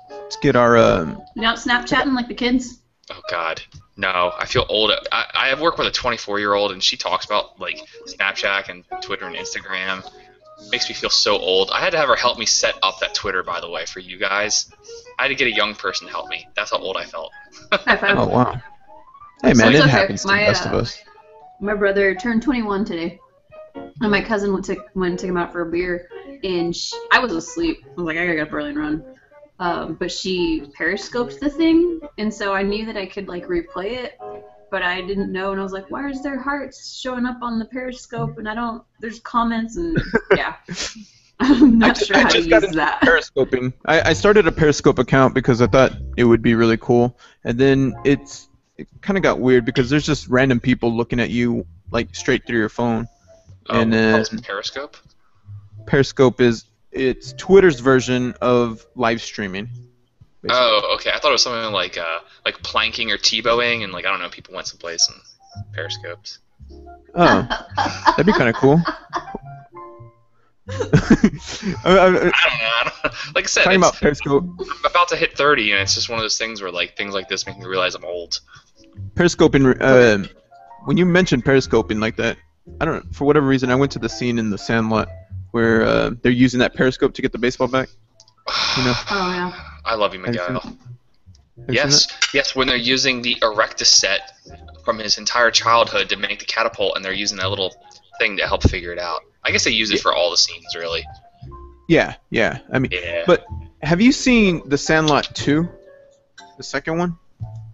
Let's get our. You not Snapchatting like the kids? Oh God, no! I feel old. I have worked with a 24-year-old, and she talks about like Snapchat and Twitter and Instagram. Makes me feel so old. I had to have her help me set up that Twitter, by the way, for you guys. I had to get a young person to help me. That's how old I felt. High five. Oh wow. Hey So man, it's it okay. happens to the best of us. My brother turned 21 today, and my cousin went and took him out for a beer, and I was asleep. I was like, I gotta get up early and run. But she periscoped the thing, and so I knew that I could like replay it, but I didn't know, and I was like, why is there hearts showing up on the periscope, and there's comments, and yeah. I'm not sure how to use that. Periscoping. I started a Periscope account because I thought it would be really cool, and then it kind of got weird because there's just random people looking at you like straight through your phone. And then Periscope? Periscope it's Twitter's version of live streaming. Basically. Oh, okay. I thought it was something like planking or Tebowing, and like I don't know, people went someplace and periscopes. Oh, that'd be kind of cool. I don't know. Like I said, talking about Periscope. I'm about to hit 30, and it's just one of those things where like things like this make me realize I'm old. Periscoping. When you mentioned periscoping like that, I don't know, for whatever reason I went to the scene in The Sandlot where they're using that periscope to get the baseball back. You know? Oh yeah. I love you, Miguel. Yes, yes. When they're using the Erectus set from his entire childhood to make the catapult, and they're using that little thing to help figure it out. I guess they use it for all the scenes, really. Yeah. I mean, but have you seen The Sandlot 2? The second one?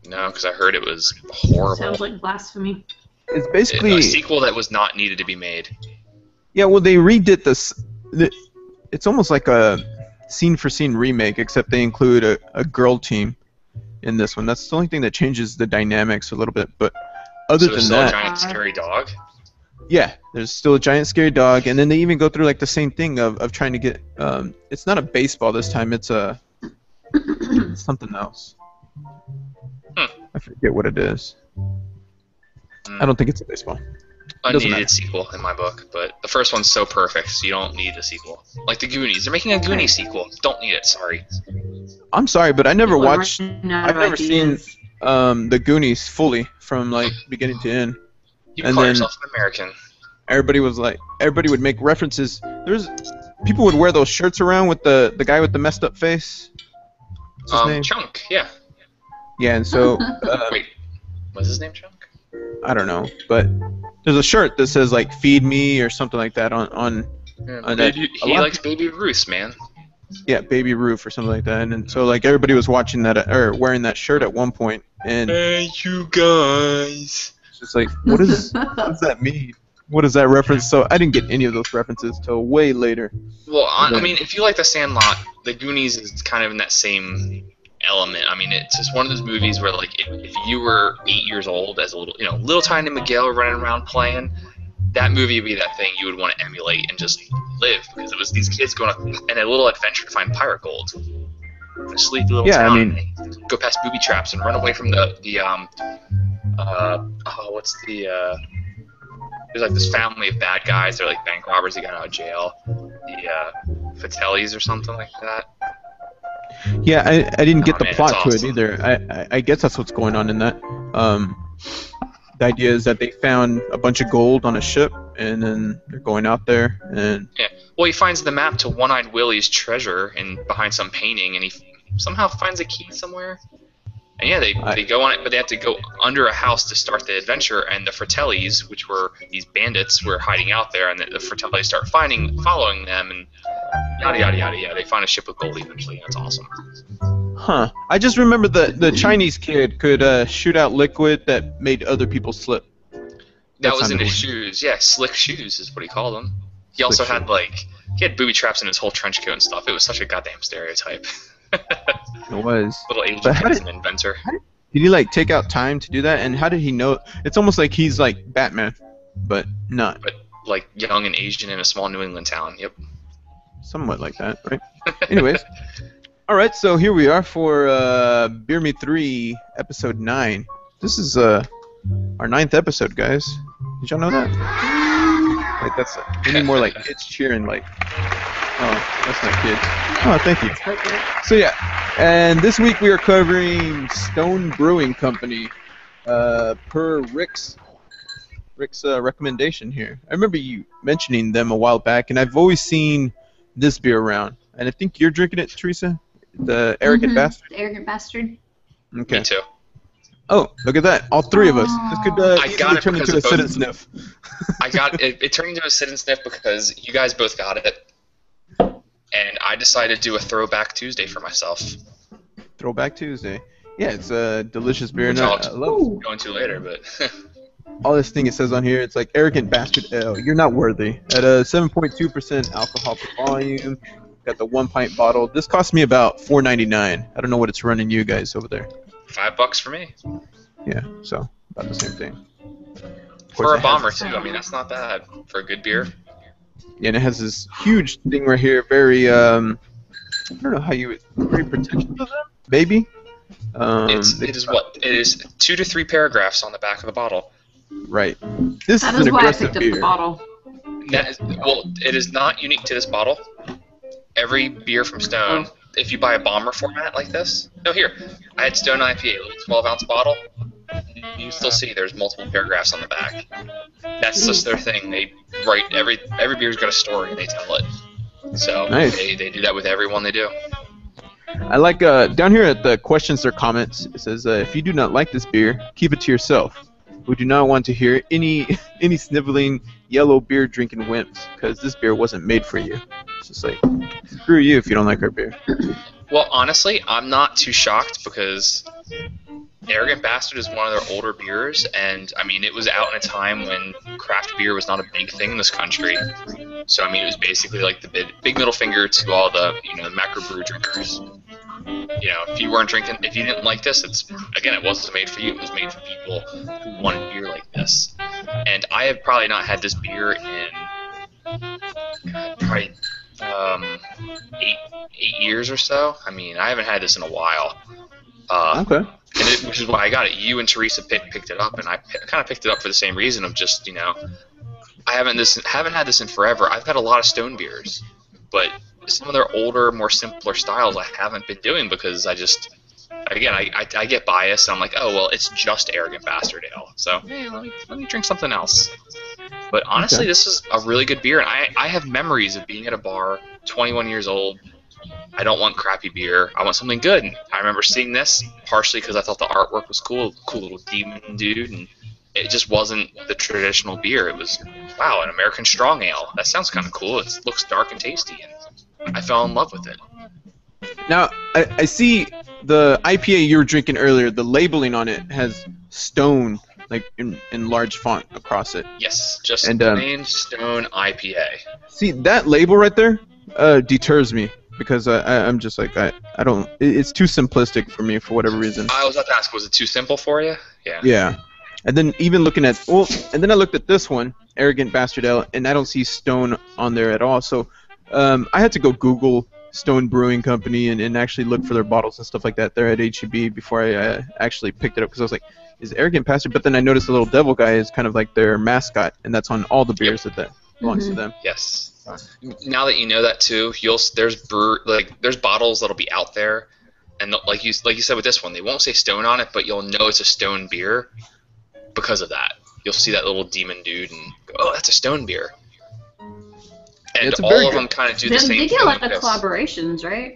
No, because I heard it was horrible. Sounds like blasphemy. It's basically a sequel that was not needed to be made. Yeah, well, they redid this. It's almost like a scene-for-scene remake, except they include a girl team in this one. That's the only thing that changes the dynamics a little bit. But other than still that, a giant scary dog. Yeah, there's still a giant scary dog, and then they even go through like the same thing of trying to get. It's not a baseball this time. It's something else. I forget what it is. I don't think it's a baseball. Unneeded sequel in my book, but the first one's so perfect, so you don't need a sequel. Like the Goonies, they're making a Goonies sequel. Don't need it. Sorry. I'm sorry, but I never watched. I've never seen the Goonies fully from like beginning to end. You call yourself an American. Everybody would make references. People would wear those shirts around with the guy with the messed up face. What's his name? Chunk. Yeah. Yeah, and so. Wait, was his name Chunk? I don't know, but there's a shirt that says like "Feed Me" or something like that on he likes Baby Ruth, man. Yeah, Baby Ruth or something like that, and so like everybody was watching that or wearing that shirt at one point, and hey, you guys. It's just like, what does that mean? What is that reference? So I didn't get any of those references till way later. Well, I mean, if you like The Sandlot, The Goonies is kind of in that same element. I mean, it's just one of those movies where, like, if you were 8 years old as a little tiny Miguel running around playing, that movie would be that thing you would want to emulate and just live, because it was these kids going on a little adventure to find pirate gold. In a sleepy little town. I mean, go past booby traps and run away from there's like this family of bad guys. They're like bank robbers. They got out of jail. The Fratellis or something like that. Yeah, I didn't get the man, plot to awesome. it either. I guess that's what's going on in that. The idea is that they found a bunch of gold on a ship, and then they're going out there, and yeah. Well, he finds the map to One-Eyed Willie's treasure and behind some painting, and he somehow finds a key somewhere. And yeah, they go on it, but they have to go under a house to start the adventure. And the Fratellis, which were these bandits, were hiding out there, and the Fratellis start following them, and yada yada yada. Yeah, they find a ship with gold eventually, and it's awesome. Huh. I just remember the Chinese kid could shoot out liquid that made other people slip. That was in his shoes. Yeah, slick shoes is what he called them. He also had he had booby traps in his whole trench coat and stuff. It was such a goddamn stereotype. It was. Little Asian kid as an inventor. Did he like take out time to do that? And how did he know? It's almost like he's like Batman, but not. But like young and Asian in a small New England town. Yep. Somewhat like that, right? Anyways. All right, so here we are for Beer Me 3, episode 9. This is our 9th episode, guys. Did y'all know that? Like that's we need more like kids cheering, like. Oh, that's not kids. Oh, thank you. So yeah, And this week we are covering Stone Brewing Company, per Rick's recommendation here. I remember you mentioning them a while back, and I've always seen this beer around. And I think you're drinking it, Teresa? The Arrogant Bastard? The Arrogant Bastard. Okay. Me too. Oh, look at that. All three of us. This could I easily got it turn because into a of both. sit and sniff. I got it. It turned into a sit and sniff because you guys both got it, and I decided to do a Throwback Tuesday for myself. Throwback Tuesday. Yeah, it's a delicious beer. Which And I'll I love go into later, but all this thing it says on here. It's like Arrogant Bastard Ale. You're not worthy. At a 7.2% alcohol per volume. Got the 1 pint bottle. This cost me about $4.99. I don't know what it's running you guys over there. $5 for me. Yeah, so about the same thing. Of course, For a it has bomber this- too. I mean, that's not bad for a good beer. Yeah, and it has this huge thing right here. Very I don't know how you would. Very protective of them, maybe. It is 2 to 3 paragraphs on the back of the bottle. Right. This That is an is why I aggressive picked up beer. the bottle. It is not unique to this bottle. Every beer from Stone, if you buy a bomber format like this, here, I had Stone IPA, a little 12-ounce bottle. You still see there's multiple paragraphs on the back. That's just their thing. They write every beer's got a story and they tell it. So Nice. they do that with every one they do. I like down here at the questions or comments. It says, if you do not like this beer, keep it to yourself. We do not want to hear any sniveling yellow beer drinking wimps, because this beer wasn't made for you. It's just like, screw you if you don't like our beer. Well, honestly, I'm not too shocked because Arrogant Bastard is one of their older beers, and I mean, it was out in a time when craft beer was not a big thing in this country. So I mean, it was basically like the big middle finger to all the macro brew drinkers. If you weren't drinking, if you didn't like this, it wasn't made for you. It was made for people who wanted beer like this. And I have probably not had this beer in probably 8 years or so. I mean, I haven't had this in a while. Okay. Which is why I got it. You and Teresa picked it up, and I kind of picked it up for the same reason of just I haven't had this in forever. I've had a lot of Stone beers, but some of their older, more simpler styles I haven't been doing because I get biased. And I'm like, oh well, it's just Arrogant Bastard Ale, so hey, let me drink something else. But honestly, This is a really good beer, and I have memories of being at a bar, 21 years old. I don't want crappy beer. I want something good. And I remember seeing this partially because I thought the artwork was cool little demon dude, and it just wasn't the traditional beer. It was, wow, an American strong ale. That sounds kind of cool. It looks dark and tasty, and I fell in love with it. Now, I see the IPA you were drinking earlier, the labeling on it has Stone, like in large font across it. Yes, just And, plain Stone IPA. See, that label right there deters me, because I'm just like, I don't, it's too simplistic for me for whatever reason. I was about to ask, was it too simple for you? Yeah. Yeah. And then even looking at, and then I looked at this one, Arrogant Bastard Ale, and I don't see Stone on there at all. So I had to go Google Stone Brewing Company and actually look for their bottles and stuff like that there at HEB before I actually picked it up, because I was like, is Arrogant Bastard? But then I noticed the little devil guy is kind of like their mascot, and that's on all the beers that belongs to them. Yes. Now that you know that too, there's bottles that'll be out there, and like you said with this one, they won't say Stone on it, but you'll know it's a Stone beer because of that. You'll see that little demon dude and go, oh, that's a Stone beer. And It's a all very of them good- kind of do the same They thing. get a lot of because- collaborations, right?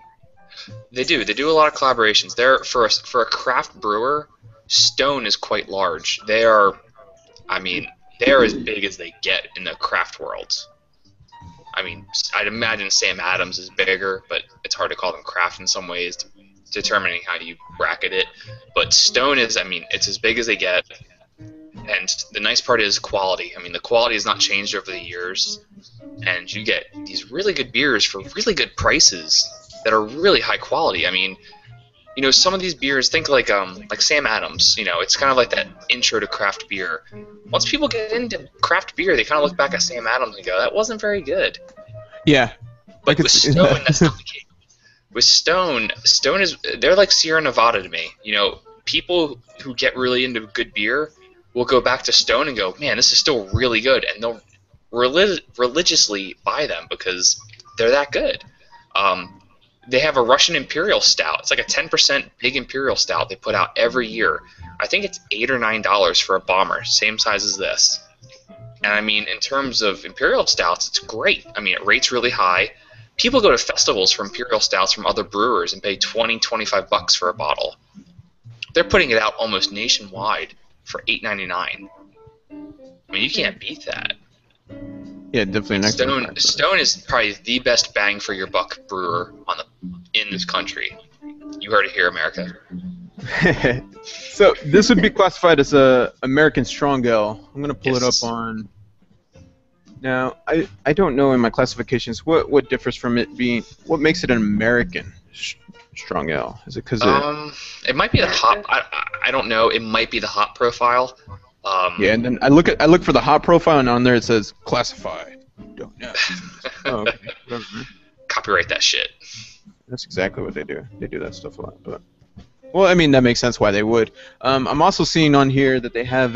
They do. They do a lot of collaborations. They're for a craft brewer, Stone is quite large. They are as big as they get in the craft world. I mean, I'd imagine Sam Adams is bigger, but it's hard to call them craft in some ways, determining how you bracket it. But Stone is, it's as big as they get. And the nice part is quality. I mean, the quality has not changed over the years, and you get these really good beers for really good prices that are really high quality. I mean, some of these beers, think like Sam Adams. It's kind of like that intro to craft beer. Once people get into craft beer, they kind of look back at Sam Adams and go, "That wasn't very good." Yeah. But with Stone, that's not the case. With Stone they're like Sierra Nevada to me. People who get really into good beer will go back to Stone and go, man, this is still really good, and they'll religiously buy them because they're that good. they have a Russian Imperial Stout. It's like a 10% big Imperial Stout they put out every year. I think it's $8 or $9 for a bomber, same size as this. And I mean, in terms of Imperial Stouts, it's great. I mean, it rates really high. People go to festivals for Imperial Stouts from other brewers and pay $20, $25 for a bottle. They're putting it out almost nationwide for $8.99. I mean, you can't beat that. Yeah, definitely next Stone is probably the best bang for your buck brewer in this country. You heard it here, America. So this would be classified as a American Strong Ale. I'm gonna pull it up on. Now I don't know in my classifications what differs from it being. What makes it an American Strong Ale? Is it because it might be the hop. I don't know. It might be the hop profile. Yeah, and then I look for the hop profile, and on there it says classified. Don't know. Oh, okay. Copyright that shit. That's exactly what they do. They do that stuff a lot. But well, I mean that makes sense why they would. I'm also seeing on here that they have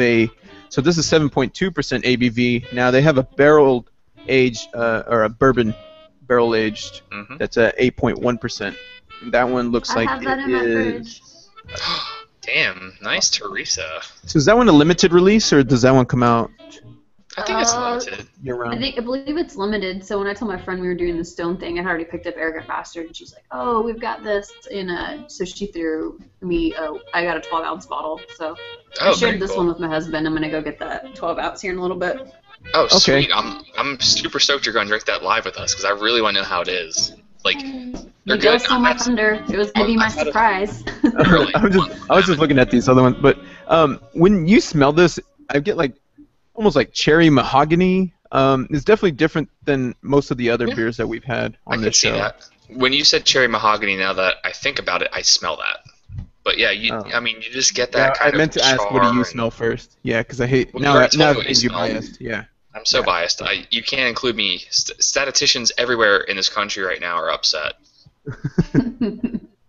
so this is 7.2% ABV. Now they have a barrel aged or a bourbon barrel aged that's at 8.1%. That one looks like have that it in my is. Damn, nice, Teresa. So is that one a limited release, or does that one come out I think it's limited. year-round? I believe it's limited. So when I told my friend we were doing the Stone thing, I had already picked up Arrogant Bastard, and she's like, "Oh, we've got this in a." So she threw me. I got a 12-ounce bottle. So I shared this one with my husband. I'm gonna go get that 12-ounce here in a little bit. Oh, okay. Sweet! I'm super stoked you're gonna drink that live with us because I really want to know how it is. Like, they're You guys good. stole my thunder. It was gonna be my surprise. Really? I was just looking at these other ones, but when you smell this, I get like almost like cherry mahogany. It's definitely different than most of the other beers that we've had on this show. I can see that. When you said cherry mahogany, now that I think about it, I smell that. But yeah, I mean, you just get that kind of. I meant to ask, what do you smell first? Yeah, because I hate now that you're biased. Yeah. I'm so biased. You can't include me. Statisticians everywhere in this country right now are upset.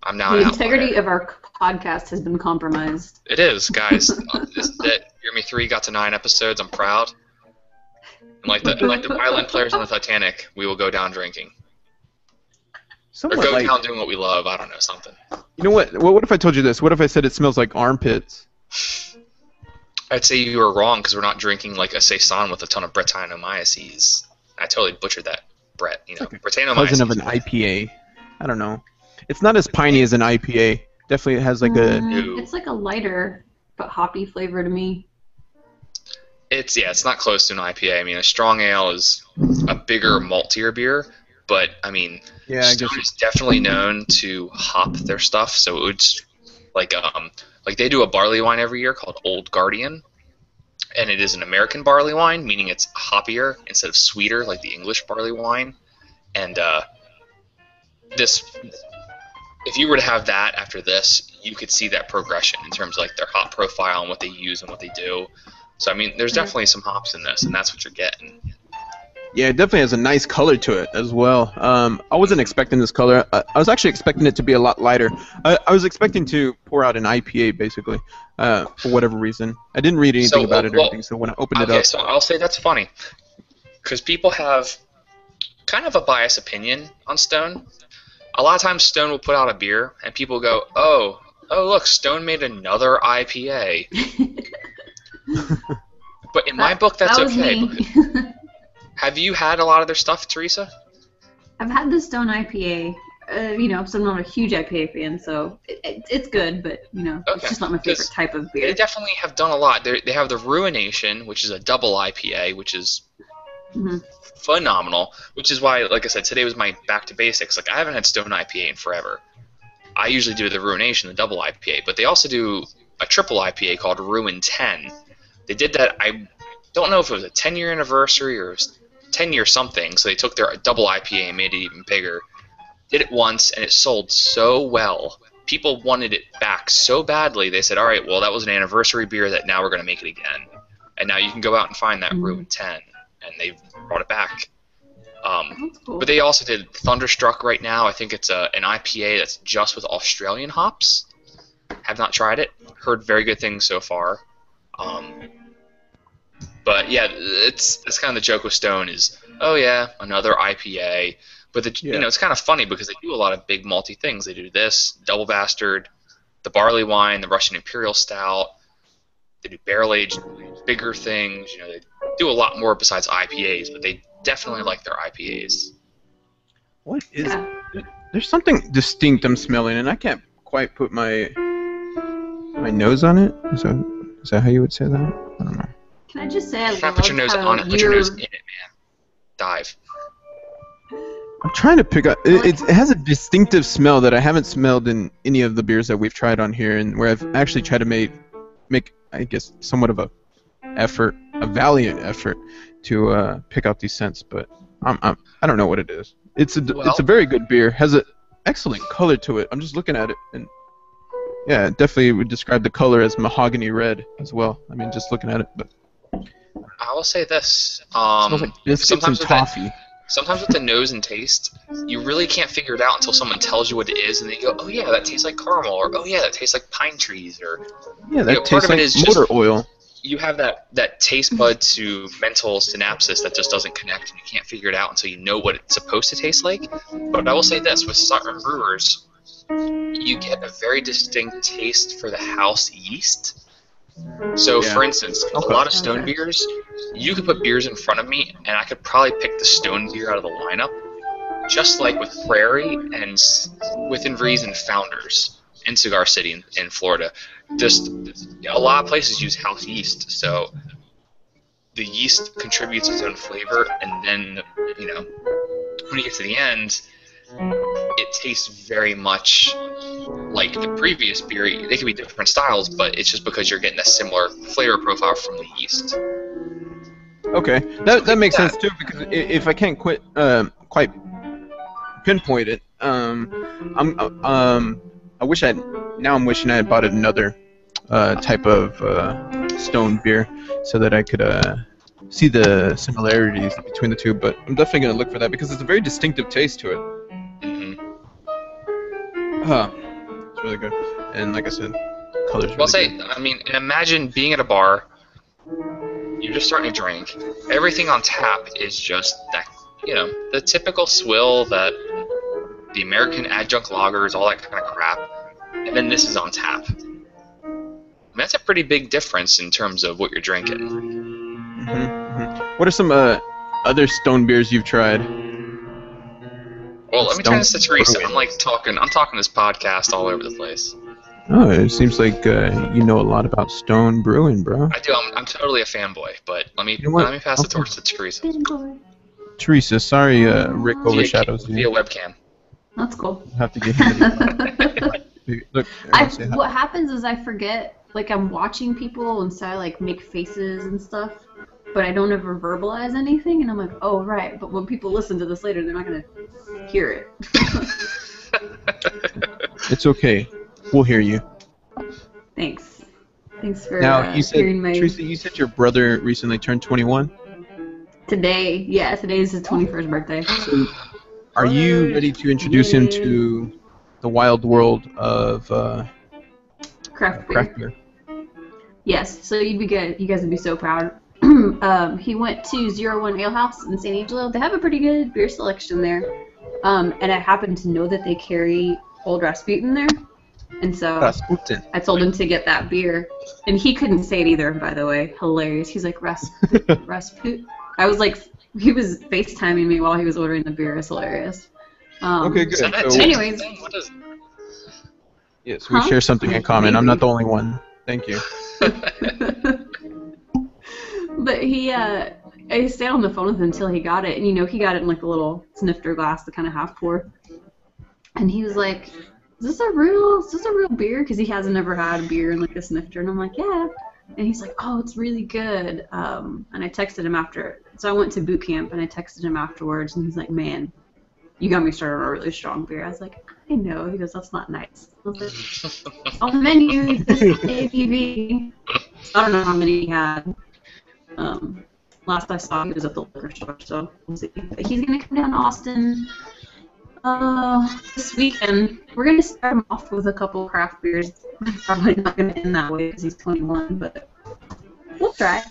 I'm now the integrity of our podcast has been compromised. It is, guys. Hear Me 3 got to 9 episodes. I'm proud. And like the violin players on the Titanic, we will go down drinking. Or go down doing what we love. I don't know, something. You know what? What if I told you this? What if I said it smells like armpits? I'd say you were wrong because we're not drinking like a saison with a ton of Brettanomyces. I totally butchered that, Brett. You know, Brettanomyces. Cousin of an IPA. I don't know. It's not as piney as an IPA. Definitely, it has like It's like a lighter but hoppy flavor to me. It's not close to an IPA. I mean, a strong ale is a bigger, maltier beer, but I mean, Stone is definitely known to hop their stuff. So it's like they do a barley wine every year called Old Guardian, and it is an American barley wine, meaning it's hoppier instead of sweeter like the English barley wine. And if you were to have that after this, you could see that progression in terms of like their hop profile and what they use and what they do. So I mean, there's definitely some hops in this, and that's what you're getting. Yeah, it definitely has a nice color to it as well. I wasn't expecting this color. I was actually expecting it to be a lot lighter. I was expecting to pour out an IPA, basically, for whatever reason. I didn't read anything about it or anything, so when I opened it up... Okay, so I'll say that's funny, because people have kind of a biased opinion on Stone. A lot of times Stone will put out a beer, and people go, oh, look, Stone made another IPA. But in my book, that's okay. Have you had a lot of their stuff, Teresa? I've had the Stone IPA. So I'm not a huge IPA fan, so it's good, but it's just not my favorite type of beer. They definitely have done a lot. They have the Ruination, which is a double IPA, which is phenomenal. Which is why, like I said, today was my back to basics. Like I haven't had Stone IPA in forever. I usually do the Ruination, the double IPA, but they also do a triple IPA called Ruin 10. They did that. I don't know if it was a 10-year anniversary or 10-year something. So they took their double IPA and made it even bigger. Did it once, and it sold so well. People wanted it back so badly. They said, "All right, well, that was an anniversary beer. That now we're going to make it again." And now you can go out and find that Ruin 10, and they brought it back. Cool. But they also did Thunderstruck right now. I think it's an IPA that's just with Australian hops. Have not tried it. Heard very good things so far. But yeah, that's kind of the joke with Stone is, oh yeah, another IPA. But it's kind of funny because they do a lot of big malty things. They do this double bastard, the barley wine, the Russian Imperial Stout. They do barrel aged, bigger things. They do a lot more besides IPAs, but they definitely like their IPAs. What is? There's something distinct I'm smelling, and I can't quite put my nose on it. Is that how you would say that? I don't know. Can I just say I love put your nose on it. Put your nose in it, man. Dive. I'm trying to pick up. It has a distinctive smell that I haven't smelled in any of the beers that we've tried on here, and where I've actually tried to make I guess somewhat of a valiant effort to pick out these scents, but I don't know what it is. It's a very good beer. Has an excellent color to it. I'm just looking at it, and yeah, it definitely would describe the color as mahogany red as well. I mean, just looking at it, but I will say this. it smells like biscuits and toffee. Sometimes with the nose and taste, you really can't figure it out until someone tells you what it is, and then you go, "Oh yeah, that tastes like caramel," or "Oh yeah, that tastes like pine trees," or yeah, that tastes like motor oil. You have that taste bud to mental synapses that just doesn't connect, and you can't figure it out until you know what it's supposed to taste like. But I will say this: with certain brewers, you get a very distinct taste for the house yeast. So, for instance, a lot of stone beers, you could put beers in front of me, and I could probably pick the stone beer out of the lineup, just like with Prairie and within reason Founders in Cigar City in Florida. Just a lot of places use house yeast, so the yeast contributes its own flavor, and then when you get to the end, it tastes very much like the previous beer. They could be different styles, but it's just because you're getting a similar flavor profile from the yeast. Okay, that makes sense too, because if I can't quite pinpoint it, I'm wishing I had bought another type of stone beer so that I could see the similarities between the two. But I'm definitely gonna look for that because it's a very distinctive taste to it. It's really good, and like I said, color's really good. I mean, and imagine being at a bar, you're just starting to drink, everything on tap is just that, the typical swill, that the American adjunct lagers, all that kind of crap, and then this is on tap. I mean, that's a pretty big difference in terms of what you're drinking. What are some other stone beers you've tried? Well, let me turn this to Teresa. I'm talking this podcast all over the place. Oh, it seems like you know a lot about Stone Brewing, bro. I do. I'm totally a fanboy, but let me pass the torch to Teresa. Teresa, sorry, Rick overshadows you. Via webcam. That's cool. I'll have to get him. Look, what happens is I forget, like I'm watching people, and so I make faces and stuff, but I don't ever verbalize anything, and I'm like, oh right. But when people listen to this later, they're not gonna hear it. It's okay. We'll hear you. Thanks for now, hearing my... Teresa, you said your brother recently turned 21? Today is his 21st birthday. So, are you ready to introduce him to the wild world of craft beer? Yes, so you guys would be so proud. He went to 01 Ale House in San Angelo. They have a pretty good beer selection there. And I happen to know that they carry Old Rasputin there. And so I told him to get that beer. And he couldn't say it either, by the way. Hilarious. He's like, Rasputin. I was like, he was FaceTiming me while he was ordering the beer. It's hilarious. Okay, good. So, anyways. Yes, we share something in common. I'm not the only one. Thank you. But I stayed on the phone with him until he got it, and he got it in like a little snifter glass, the kind of half pour. And he was like, "Is this a real beer?" Because he hasn't ever had a beer in like a snifter, and I'm like, "Yeah." And he's like, "Oh, it's really good." And I texted him after. So I went to boot camp, and I texted him afterwards, and he's like, "Man, you got me started on a really strong beer." I was like, "I know." He goes, "That's not nice." I was like, "On the menu, this is ABV." I don't know how many he had. Last I saw, he was at the liquor store, so we'll see. But he's gonna come down to Austin this weekend. We're gonna start him off with a couple craft beers. Probably not gonna end that way because he's 21, but we'll try.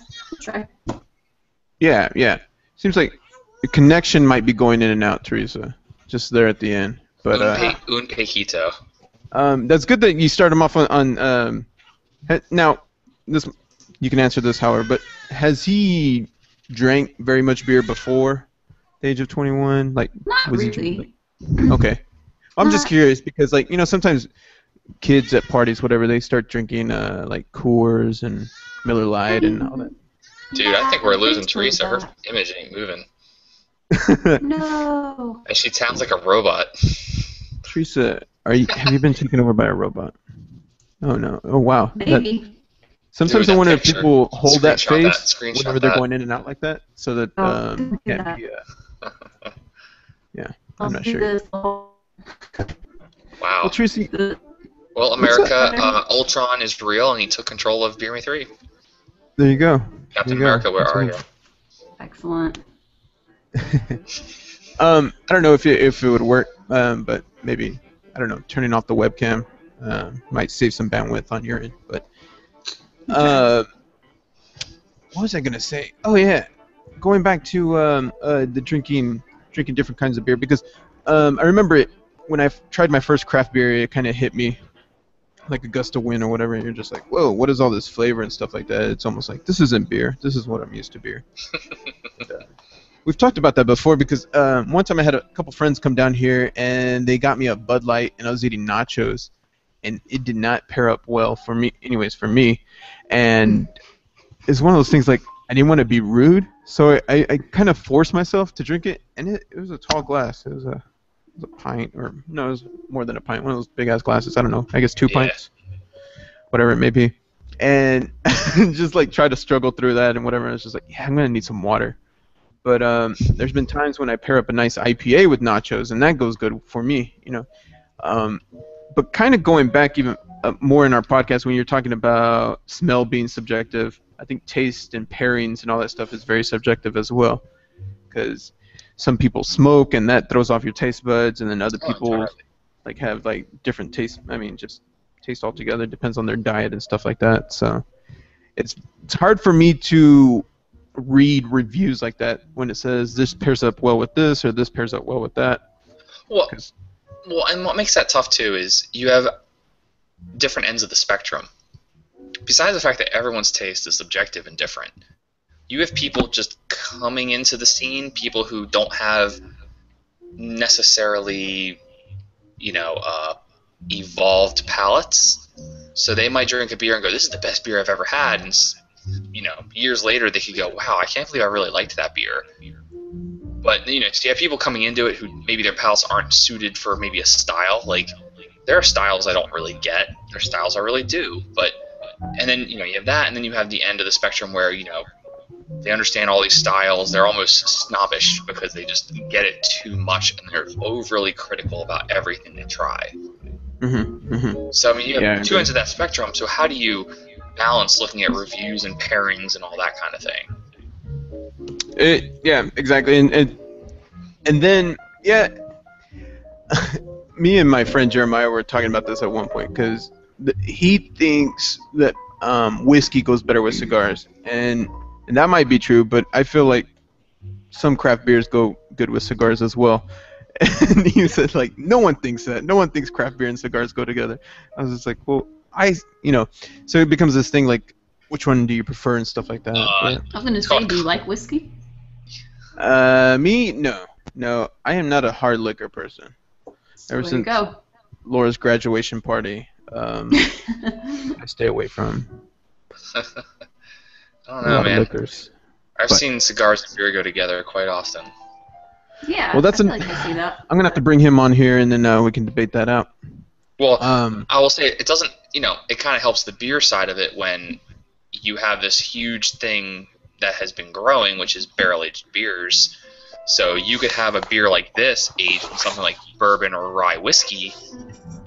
Yeah. Seems like the connection might be going in and out, Teresa. just there at the end. But Un Pequito. that's good that you start them off on now. This you can answer this, however, but has he drank very much beer before the age of 21? Like, Not was he really. drinking, okay. I'm just curious because, like, sometimes kids at parties, whatever, they start drinking like Coors and Miller Lite and all that. Dude, I think we're losing Teresa. Her image ain't moving. No. And she sounds like a robot. Teresa, have you been taken over by a robot? Oh no! Oh wow! Maybe. Sometimes Dude, I wonder if picture. people hold that Screenshot that, face screenshot whenever they're that. going in and out like that, so that don't do can't that. be. Yeah, I'll I'm not do sure. this. Wow. Well, Teresa, Well, America, Ultron is real, and he took control of Beer Me 3. there you go. Captain There you America, go. where are you? Excellent. I don't know if it would work, but maybe, I don't know, turning off the webcam might save some bandwidth on your end. But what was I gonna say? Oh yeah, going back to the drinking different kinds of beer, because I remember it when I tried my first craft beer. It kind of hit me like a gust of wind or whatever, and you're just like, whoa, what is all this flavor and stuff like that? It's almost like, this isn't beer. This is what I'm used to beer. We've talked about that before because one time I had a couple friends come down here and they got me a Bud Light and I was eating nachos and it did not pair up well for me. And it's one of those things like I didn't want to be rude, so I kind of forced myself to drink it, and it was a tall glass. It was a pint, or no, it was more than a pint. One of those big ass glasses. I don't know. I guess 2 pints, whatever it may be. And just like try to struggle through that and whatever. I was just like, yeah, I'm gonna need some water. But there's been times when I pair up a nice IPA with nachos, and that goes good for me, But kind of going back even more in our podcast when you're talking about smell being subjective, I think taste and pairings and all that stuff is very subjective as well. Because some people smoke and that throws off your taste buds, and then other people like have like different taste. I mean, just taste altogether. Depends on their diet and stuff like that. So it's hard for me to read reviews like that when it says this pairs up well with this or this pairs up well with that. Well, and what makes that tough too is you have different ends of the spectrum. Besides the fact that everyone's taste is subjective and different, you have people just coming into the scene, people who don't have necessarily, evolved palates. So they might drink a beer and go, "This is the best beer I've ever had," and years later they could go, "Wow, I can't believe I really liked that beer." But so you have people coming into it who maybe their palates aren't suited for maybe a style. Like there are styles I don't really get. There are styles I really do. And then you have that, and then you have the end of the spectrum where they understand all these styles. They're almost snobbish because they just get it too much, and they're overly critical about everything they try. Mm-hmm, mm-hmm. So I mean, you have two ends of that spectrum. So how do you balance looking at reviews and pairings and all that kind of thing? Yeah, exactly. And then me and my friend Jeremiah were talking about this at one point because he thinks that whiskey goes better with cigars, and that might be true, but I feel like some craft beers go good with cigars as well. And he said, like, no one thinks that. No one thinks craft beer and cigars go together. I was just like, well, so it becomes this thing like, which one do you prefer and stuff like that. I was going to say, do you like whiskey? Me? No. I am not a hard liquor person. Ever since Laura's graduation party, I stay away from I don't know, man. liquors. I've seen cigars and beer go together quite often. Yeah, well, I feel like I see that. I'm going to have to bring him on here, and then we can debate that out. Well, I will say it doesn't, it kind of helps the beer side of it when you have this huge thing that has been growing, which is barrel-aged beers. So you could have a beer like this aged in something like bourbon or rye whiskey,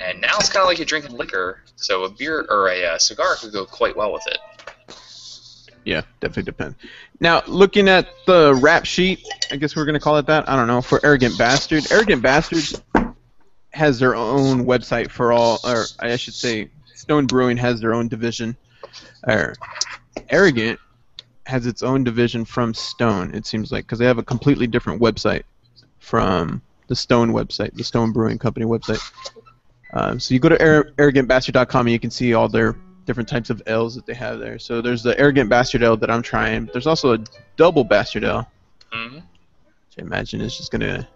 and now it's kind of like you're drinking liquor. So a beer or a cigar could go quite well with it. Yeah, definitely depends. Now, looking at the rap sheet, I guess we're going to call it that, I don't know, for Arrogant Bastard. Arrogant Bastard has their own website for all, or I should say, Stone Brewing has their own division. Arrogant has its own division from Stone, it seems like, because they have a completely different website from the Stone website, the Stone Brewing Company website. So you go to arrogantbastard.com and you can see all their different types of ales that they have there. So there's the Arrogant Bastard Ale that I'm trying. There's also a Double Bastard Ale, Mm-hmm. which I imagine is just gonna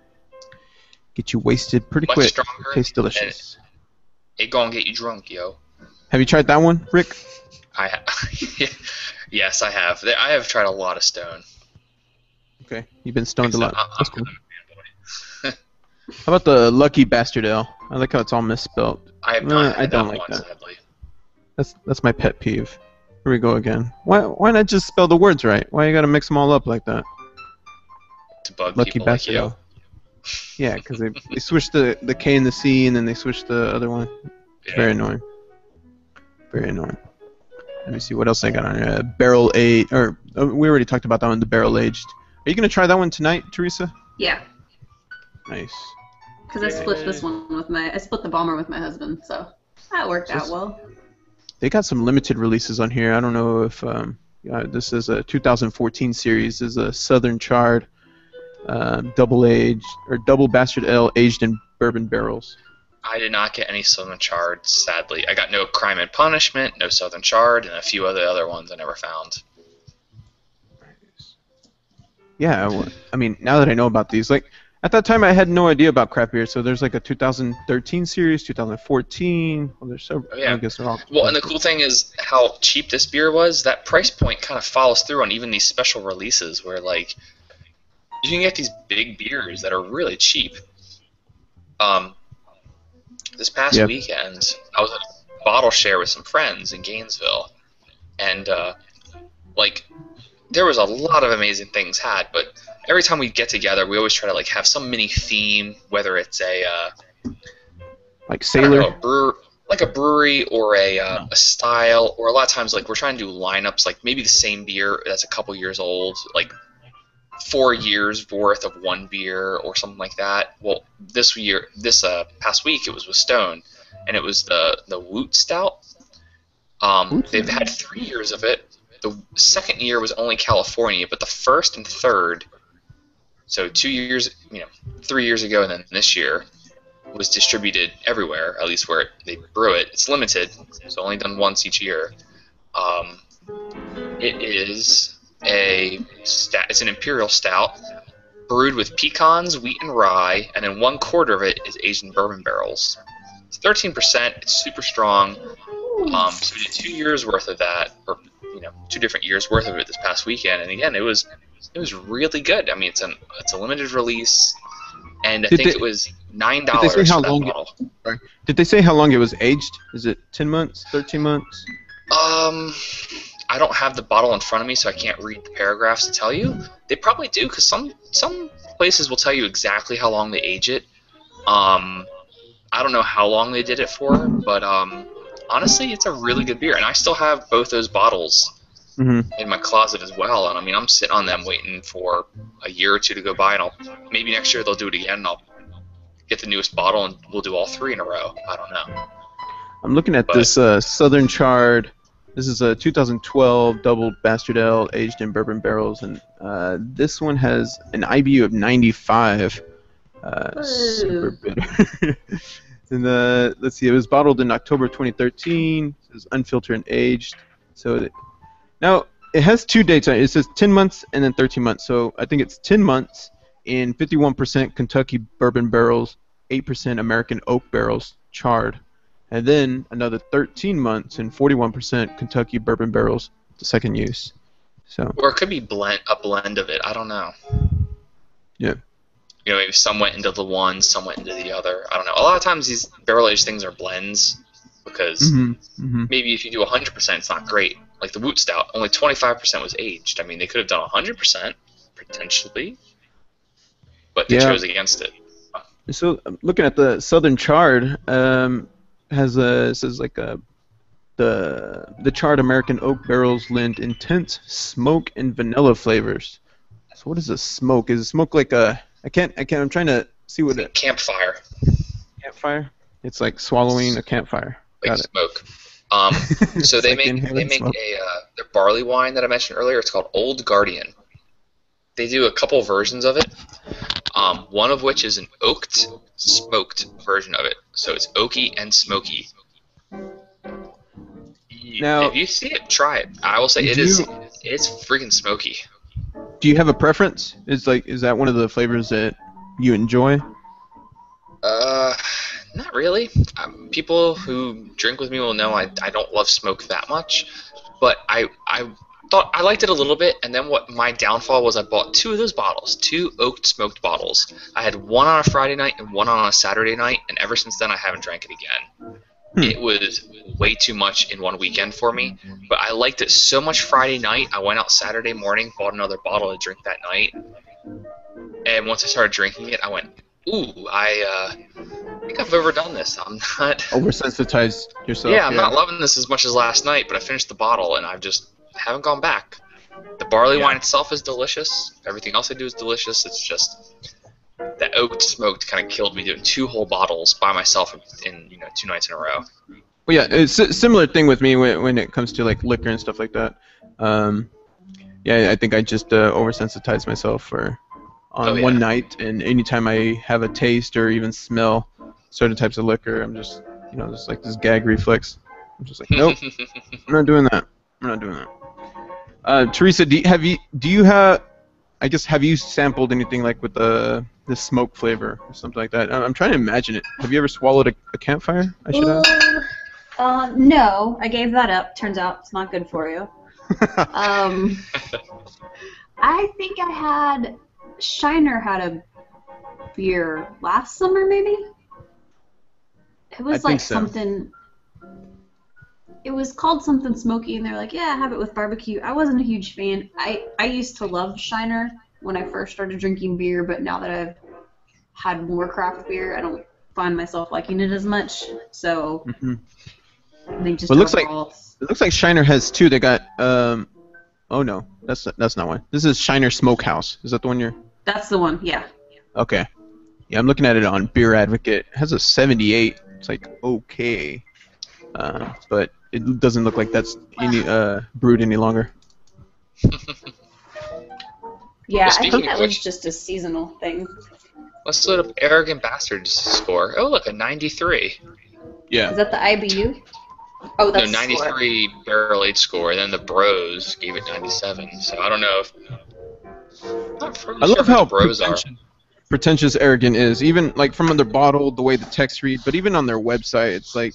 get you wasted pretty Much quick. stronger. Tastes delicious. It gonna get you drunk, yo. Have you tried that one, Rick? Yes, I have. I have tried a lot of Stone. Okay, you've been stoned a So lot. I'm That's cool. kind of a fanboy. How about the Lucky Bastard Ale? I like how it's all misspelled. I have not I had don't that like one, that. sadly. That's my pet peeve. Here we go again. Why not just spell the words right? Why you gotta mix them all up like that? To bug Lucky people Bastard like you. Ale. Yeah, because they switched the K and the C and then they switched the other one. It's very annoying. Very annoying. Let me see what else I got on here. Barrel aged, or we already talked about that one. The barrel aged. Are you gonna try that one tonight, Teresa? Yeah, Nice. because I split this one with I split the bomber with my husband, so that worked out well. They got some limited releases on here. I don't know if this is a 2014 series. This is a Southern Charred double aged or double bastard ale aged in bourbon barrels. I did not get any Southern Charred, sadly. I got no Crime and Punishment, no Southern Charred, and a few other ones I never found. Yeah, I mean, now that I know about these, like at that time I had no idea about craft beer. So there's like a 2013 series, 2014. Well, there's several. Oh, yeah. I guess they're all. Well, and the cool thing is how cheap this beer was. That price point kind of follows through on even these special releases where, like, you can get these big beers that are really cheap. This past weekend, I was at a bottle share with some friends in Gainesville, and like, there was a lot of amazing things had. But every time we get together, we always try to like have some mini theme, whether it's a like Sailor. Like a brewery or a style, or a lot of times like we're trying to do lineups, like maybe the same beer that's a couple years old, like 4 years worth of one beer or something like that. Well, this past week it was with Stone, and it was the Woot Stout. They've had 3 years of it. The second year was only California, but the first and third, so 2 years, 3 years ago, and then this year, was distributed everywhere, at least where they brew it. It's limited, it's only done once each year. It is it's an imperial stout brewed with pecans, wheat, and rye, and then 1/4 of it is aged in bourbon barrels. It's 13%. It's super strong. So we did 2 years worth of that, or 2 different years worth of it this past weekend, and again, it was really good. I mean, it's a limited release, and I think it was $9 for that bottle. Did they say how long it was aged? Is it 10 months, 13 months? I don't have the bottle in front of me, so I can't read the paragraphs to tell you. They probably do, because some places will tell you exactly how long they age it. I don't know how long they did it for, but honestly, it's a really good beer, and I still have both those bottles in my closet as well. And I mean, I'm sitting on them waiting for a year or two to go by, and maybe next year they'll do it again, and I'll get the newest bottle, and we'll do all 3 in a row. I don't know. I'm looking at this Southern Charred. This is a 2012 Double Bastard Ale aged in bourbon barrels, and this one has an IBU of 95. Super bitter. And let's see, it was bottled in October 2013. It was unfiltered and aged. So now it has 2 dates on it. It says 10 months and then 13 months. So I think it's 10 months in 51% Kentucky bourbon barrels, 8% American oak barrels charred. And then another 13 months and 41% Kentucky bourbon barrels, the second use. So. Or it could be a blend of it. I don't know. Yeah. Maybe some went into the one, some went into the other. I don't know. A lot of times these barrel-aged things are blends because maybe if you do 100%, it's not great. Like the Woot Stout, only 25% was aged. I mean, they could have done 100%, potentially, but they chose against it. So looking at the Southern Charred, says like the charred American oak barrels lend intense smoke and vanilla flavors. So what is a smoke? Is a smoke like a I'm trying to see what it campfire. Campfire? It's like swallowing a campfire. Like smoke. So they make their barley wine that I mentioned earlier. It's called Old Guardian. They do a couple versions of it. One of which is an oaked, smoked version of it. So it's oaky and smoky. Now, if you see it, try it. I will say it's freaking smoky. Do you have a preference? Is that one of the flavors that you enjoy? Not really. People who drink with me will know I don't love smoke that much, but I thought I liked it a little bit, and then what my downfall was I bought 2 of those bottles, 2 oaked smoked bottles. I had one on a Friday night and one on a Saturday night, and ever since then I haven't drank it again. It was way too much in one weekend for me, but I liked it so much Friday night, I went out Saturday morning, bought another bottle to drink that night, and once I started drinking it, I went, ooh, I think I've overdone this. I'm not... Oversensitized yourself. Yeah, I'm not loving this as much as last night, but I finished the bottle, and I've just haven't gone back. The barley wine itself is delicious. Everything else I do is delicious. It's just that oaked smoked kind of killed me doing 2 whole bottles by myself in 2 nights in a row. Well, yeah, it's a similar thing with me when it comes to like liquor and stuff like that. Yeah, I think I just oversensitized myself on one night, and anytime I have a taste or even smell certain types of liquor, I'm just just like this gag reflex. I'm just like, nope, I'm not doing that. I'm not doing that. Teresa, have you sampled anything like with the smoke flavor or something like that? I'm trying to imagine it. Have you ever swallowed a campfire? I should ask. No, I gave that up. Turns out it's not good for you. I think Shiner had a beer last summer, maybe? It was like something... It was called something smoky, and they're like, yeah, have it with barbecue. I wasn't a huge fan. I used to love Shiner when I first started drinking beer, but now that I've had more craft beer, I don't find myself liking it as much. So they just. Well, it looks like Shiner has 2. They got oh no, that's not one. This is Shiner Smokehouse. Is that the one you're? That's the one. Yeah. Okay. Yeah, I'm looking at it on Beer Advocate. It has a 78. It's like okay, but it doesn't look like that's brewed any longer. Yeah, I think that was just a seasonal thing. Let's load up Arrogant Bastard's score. Oh, look, a 93. Yeah. Is that the IBU? Oh, that's no, 93 barrel-aged score, and then the Bros gave it 97. So I don't know if... I love how pretentious Arrogant is. Even like from their bottle, the way the text read, but even on their website, it's like,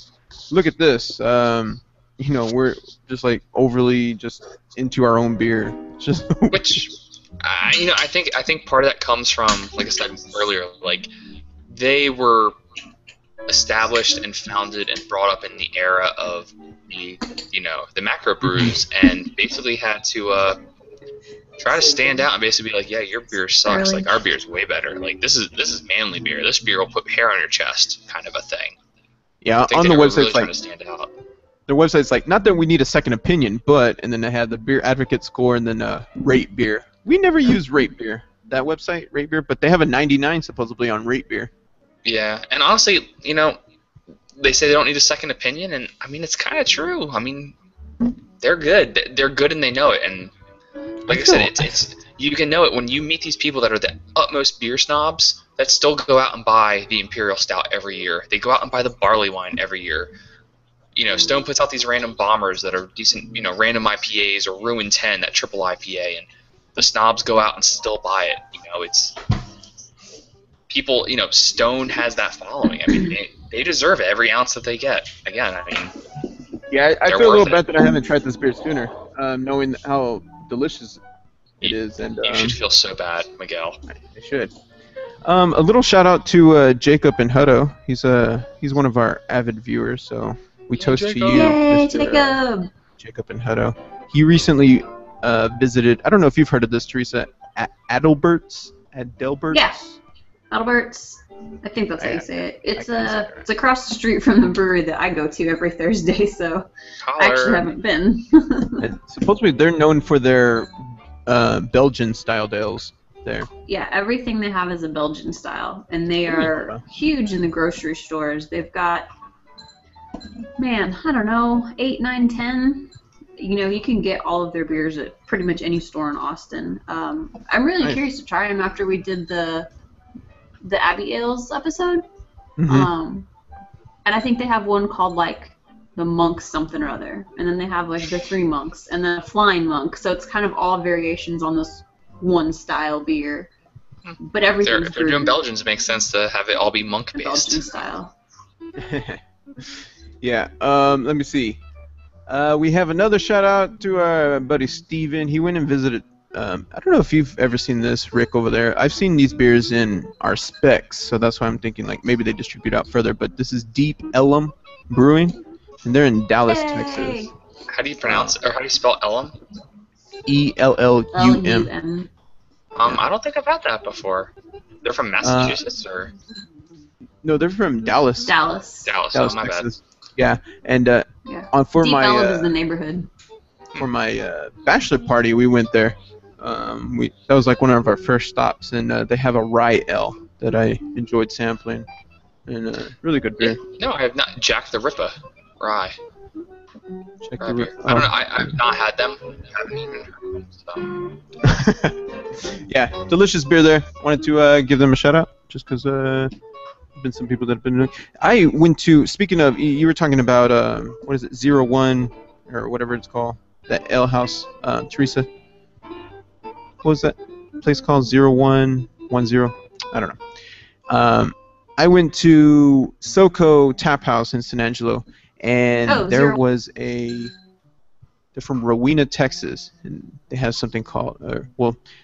look at this. We're just like overly just into our own beer. Just which, I think part of that comes from, like I said earlier, like they were established and founded and brought up in the era of the macro brews, and basically had to try to stand out and basically be like, yeah, your beer sucks. Like our beer's way better. Like this is manly beer. This beer will put hair on your chest, kind of a thing. Yeah, on the website, really trying to stand out. Their website's like, not that we need a second opinion, but, and then they had the Beer Advocate score and then Rate Beer. We never use Rate Beer, that website, Rate Beer, but they have a 99 supposedly on Rate Beer. Yeah, and honestly, they say they don't need a second opinion, and I mean, it's kind of true. I mean, they're good. They're good and they know it, and like I said, it's you can know it when you meet these people that are the utmost beer snobs that still go out and buy the Imperial Stout every year. They go out and buy the barley wine every year. Stone puts out these random bombers that are decent, random IPAs, or Ruin 10, that triple IPA, and the snobs go out and still buy it. It's people, Stone has that following. I mean, they deserve it, every ounce that they get. Again, I mean, yeah, I feel a little bad that I haven't tried this beer sooner, knowing how delicious it is. And you should feel so bad, Miguel. I should. A little shout out to Jacob and Hutto. He's one of our avid viewers, so we toast to you, Yay, Mr. Jacob and Hutto. He recently visited. I don't know if you've heard of this, Teresa. Adelbert's. Yeah, Adelbert's. I think that's how you say it. It's across the street from the brewery that I go to every Thursday, so I actually haven't been. Supposedly they're known for their Belgian style ales there. Yeah, everything they have is a Belgian style, and they are huge in the grocery stores. They've got, man, I don't know, 8, 9, 10. You can get all of their beers at pretty much any store in Austin. I'm really curious to try them after we did the the Abbey Ales episode. Mm-hmm. And I think they have one called like the monks something or other, and then they have like the three monks and then a flying monk. So it's kind of all variations on this one style beer, but everything's If they're doing Belgians, it makes sense to have it all be monk Belgian based. style. Yeah. Let me see. We have another shout out to our buddy Steven. He went and visited. I don't know if you've ever seen this, Rick, over there. I've seen these beers in our specs, so that's why I'm thinking like maybe they distribute out further. But this is Deep Ellum Brewing, and they're in Dallas, Yay! Texas. How do you pronounce it, or how do you spell Ellum? ELLUM. L-U-M. I don't think I've had that before. They're from Massachusetts, or No, they're from Dallas. Dallas. Dallas? Dallas, Oh, my Texas. Yeah, and Yeah. for Deep my Ellum is the neighborhood. for my bachelor party, we went there. That was like one of our first stops, and they have a rye ale that I enjoyed sampling, and really good beer. No, I have not. Jack the Ripper rye. Check Rye the beer. I don't know. I've not had them. Haven't even heard of them, so. Yeah, delicious beer there. Wanted to give them a shout out just because been some people that have been. I went to. Speaking of, you were talking about what is it, 01 or whatever it's called, that ale house, Teresa. What was that place called? 0110? I don't know. I went to SoCo Tap House in San Angelo, and there was a. They're from Rowena, Texas, and they have something called.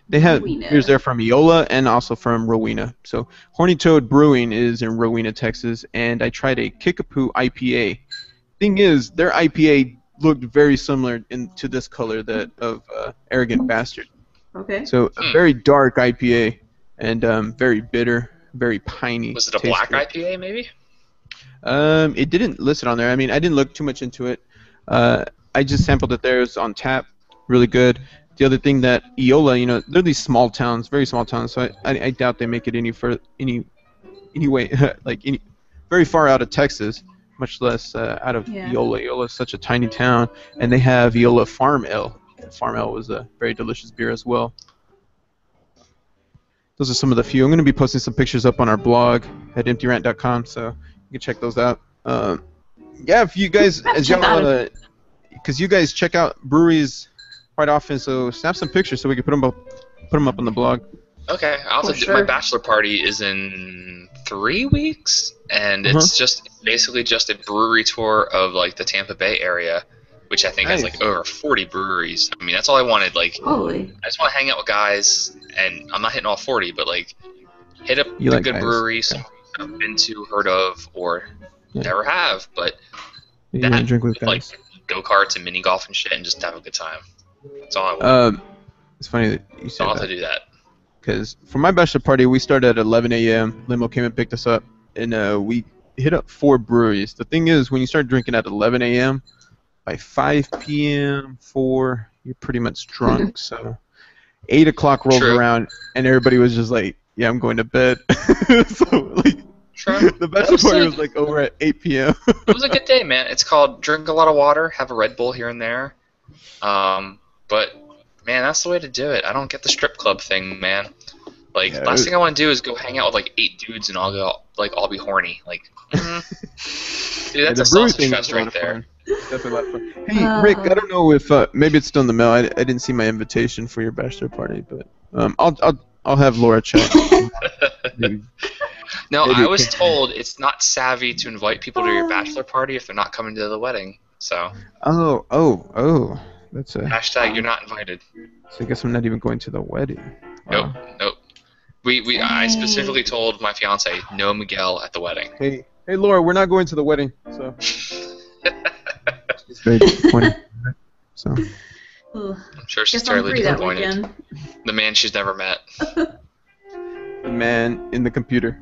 They have beers there from Eola and also from Rowena. So Horny Toad Brewing is in Rowena, Texas, and I tried a Kickapoo IPA. Thing is, their IPA looked very similar to this color that of Arrogant Bastard. Okay. So a very dark IPA and very bitter, very piney. Was it a black IPA, maybe? It didn't list it on there. I mean, I didn't look too much into it. I just sampled it there. It was on tap, really good. The other thing that Eola, they're these small towns, very small towns. So I doubt they make it very far out of Texas, much less out of Eola. Eola is such a tiny town, and they have Eola Farm Ale. Farm Ale was a very delicious beer as well. Those are some of the few. I'm going to be posting some pictures up on our blog at emptyrant.com, so you can check those out. Yeah, if you guys, as y'all want to, because you guys check out breweries quite often, so snap some pictures so we can put them up on the blog. Okay, my bachelor party is in 3 weeks, and it's basically just a brewery tour of like the Tampa Bay area, which I think has like over 40 breweries. I mean, that's all I wanted. Like, holy. I just want to hang out with guys, and I'm not hitting all 40, but like hit up a good brewery, some I've been to, heard of, or never have, but drink with guys. Like go-karts and mini golf and shit, and just have a good time. That's all I want. It's funny that you said I'll that. have to do that. Because for my bachelor party, we started at 11 a.m. Limo came and picked us up, and we hit up 4 breweries. The thing is, when you start drinking at 11 a.m., by 5 p.m., 4, you're pretty much drunk. So 8 o'clock rolled around, and everybody was just like, yeah, I'm going to bed. So, like, the bachelor party was like over at 8 p.m. It was a good day, man. It's called drink a lot of water, have a Red Bull here and there. But man, that's the way to do it. I don't get the strip club thing, man. Like, last thing I want to do is go hang out with like 8 dudes and all be horny. Like, dude, that's a sausage fest right there. Definitely a lot of fun. Hey, Rick, I don't know if maybe it's still in the mail. I didn't see my invitation for your bachelor party, but I'll have Laura check. No, I was told it's not savvy to invite people to your bachelor party if they're not coming to the wedding. So. Oh. That's a hashtag you're not invited. So I guess I'm not even going to the wedding. Wow. Nope. I specifically told my fiance no Miguel at the wedding. Hey, Laura, we're not going to the wedding. So. It's very disappointing. So. I'm sure she's terribly disappointed. The man she's never met. The man in the computer.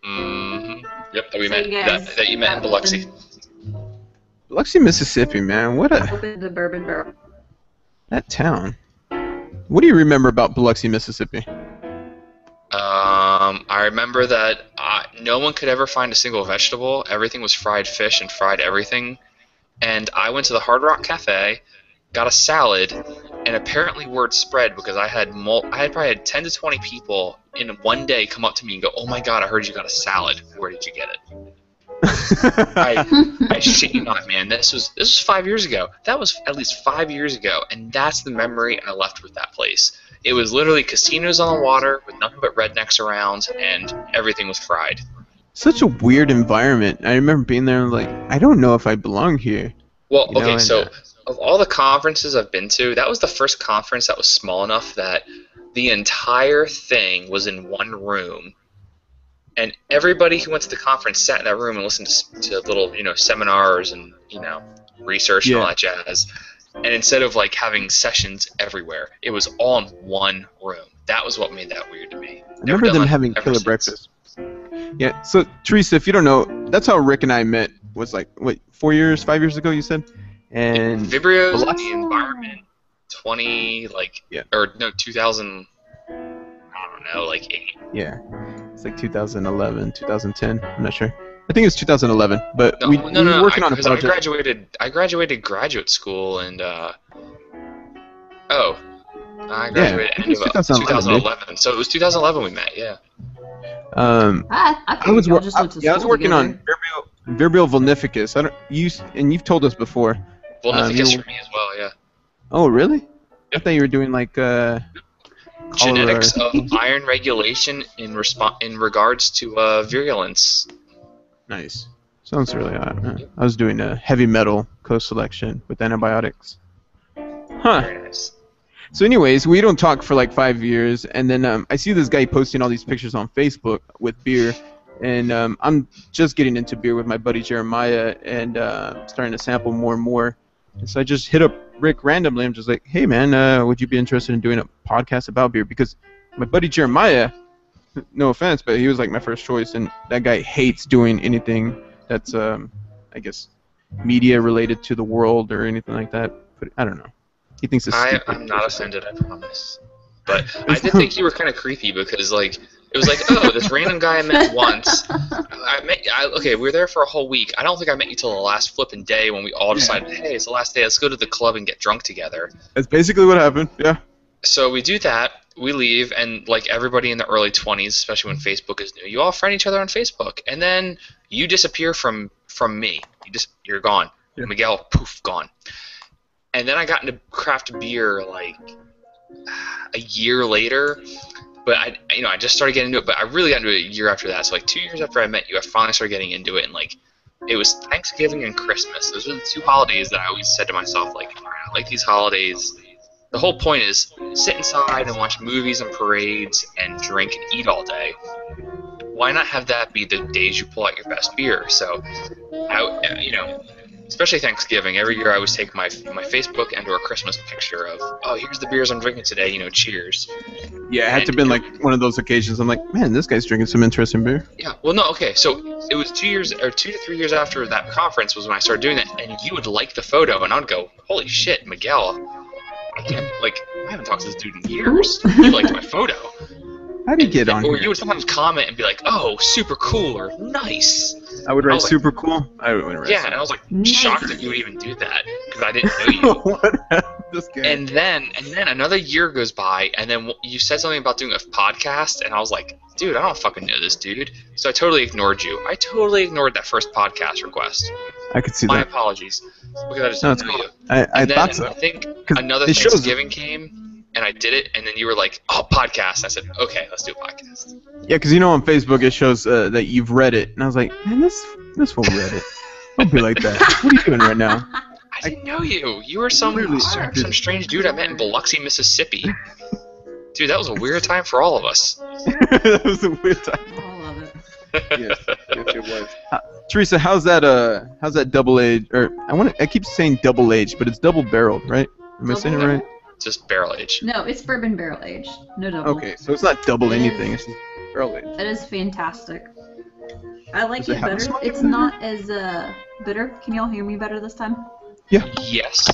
Mm-hmm. Yep, that you met in Biloxi. Biloxi, Mississippi, man. What the bourbon barrel. That town. What do you remember about Biloxi, Mississippi? I remember that no one could ever find a single vegetable. Everything was fried fish and fried everything. And I went to the Hard Rock Cafe, got a salad, and apparently word spread because I had probably had 10 to 20 people in one day come up to me and go, "Oh my God, I heard you got a salad. Where did you get it?" I shit you not, man. This was 5 years ago. That was at least 5 years ago, and that's the memory I left with that place. It was literally casinos on the water with nothing but rednecks around, and everything was fried. Such a weird environment. I remember being there and like, I don't know if I belong here. Well, You know, okay, and, so of all the conferences I've been to, that was the first conference that was small enough that the entire thing was in one room, and everybody who went to the conference sat in that room and listened to little, seminars and, research and all that jazz. And instead of like having sessions everywhere, it was all in one room. That was what made that weird to me. I remember them having killer breakfast. Yeah, so Teresa, if you don't know, that's how Rick and I met. Was like, what, 4 years, 5 years ago, you said? And Vibrio's in the environment, 2000, I don't know, like 8. Yeah, it's like 2011, 2010. I'm not sure. I think it was 2011. But we were working on a project. I graduated graduate school, and I graduated end of 2011. So it was 2011 we met. Yeah. I was working on Vibrio vulnificus. You've told us before. Vulnificus for me as well, yeah. Oh, really? Yep. I thought you were doing like genetics of iron regulation in regards to virulence. Nice. Sounds really odd. I was doing a heavy metal co-selection with antibiotics. Huh. Very nice. So anyways, we don't talk for like 5 years, and then I see this guy posting all these pictures on Facebook with beer, and I'm just getting into beer with my buddy Jeremiah, and starting to sample more and more. And so I just hit up Rick randomly. I'm just like, hey man, would you be interested in doing a podcast about beer? Because my buddy Jeremiah, no offense, but he was like my first choice, and that guy hates doing anything that's, I guess, media related to the world or anything like that. But I don't know. He thinks it's stupid. I'm not offended, I promise. But I did think you were kind of creepy because, like, it was like, oh, this random guy I met once. Okay, we were there for a whole week. I don't think I met you till the last flipping day when we all decided, hey, it's the last day, let's go to the club and get drunk together. That's basically what happened, yeah. So we do that, we leave, and like everybody in the early 20s, especially when Facebook is new, you all friend each other on Facebook. And then you disappear from me. You're gone. Yeah. Miguel, poof, gone. And then I got into craft beer like a year later, but I just started getting into it. But I really got into it a year after that. So like 2 years after I met you, I finally started getting into it. And like it was Thanksgiving and Christmas. Those were the two holidays that I always said to myself, like, all right, I like these holidays. The whole point is sit inside and watch movies and parades and drink and eat all day. Why not have that be the days you pull out your best beer? So, especially Thanksgiving, every year I always take my Facebook and or a Christmas picture of, oh, here's the beers I'm drinking today, cheers. Yeah, it had to have been like one of those occasions. I'm like, man, this guy's drinking some interesting beer. Yeah, well, no, okay, so it was 2 to 3 years after that conference was when I started doing that, and you would like the photo, and I'd go, holy shit, Miguel, I haven't talked to this dude in years. You liked my photo. How did you get on Or here? you would sometimes comment and be like, oh, super cool, or nice. I would write super cool. I would write and I was like shocked that you would even do that because I didn't know you. What happened? This guy. And then another year goes by, and then you said something about doing a podcast, and I was like, dude, I don't fucking know this dude. So I totally ignored you. I totally ignored that first podcast request. I could see My that. apologies because I just didn't know you. I thought so. I think another Thanksgiving came, and I did it, and then you were like, oh, podcast. I said, okay, let's do a podcast. Yeah, because on Facebook it shows that you've read it, and I was like, man, this fool read it. Don't be like that. What are you doing right now? I didn't know you. You were some strange dude I met in Biloxi, Mississippi. Dude, that was a weird time for all of us. That was a weird time. I love it. Yes, it was. Teresa, how's that double aged? Or I keep saying double aged, but it's double barreled, right? Am I saying it right? Just barrel aged. No, it's bourbon barrel aged. No double. Okay, so it's not double anything. It's just barrel aged. It is fantastic. I like Does it it have a better. smoke It's in it? not as bitter. Can y'all hear me better this time? Yeah. Yes.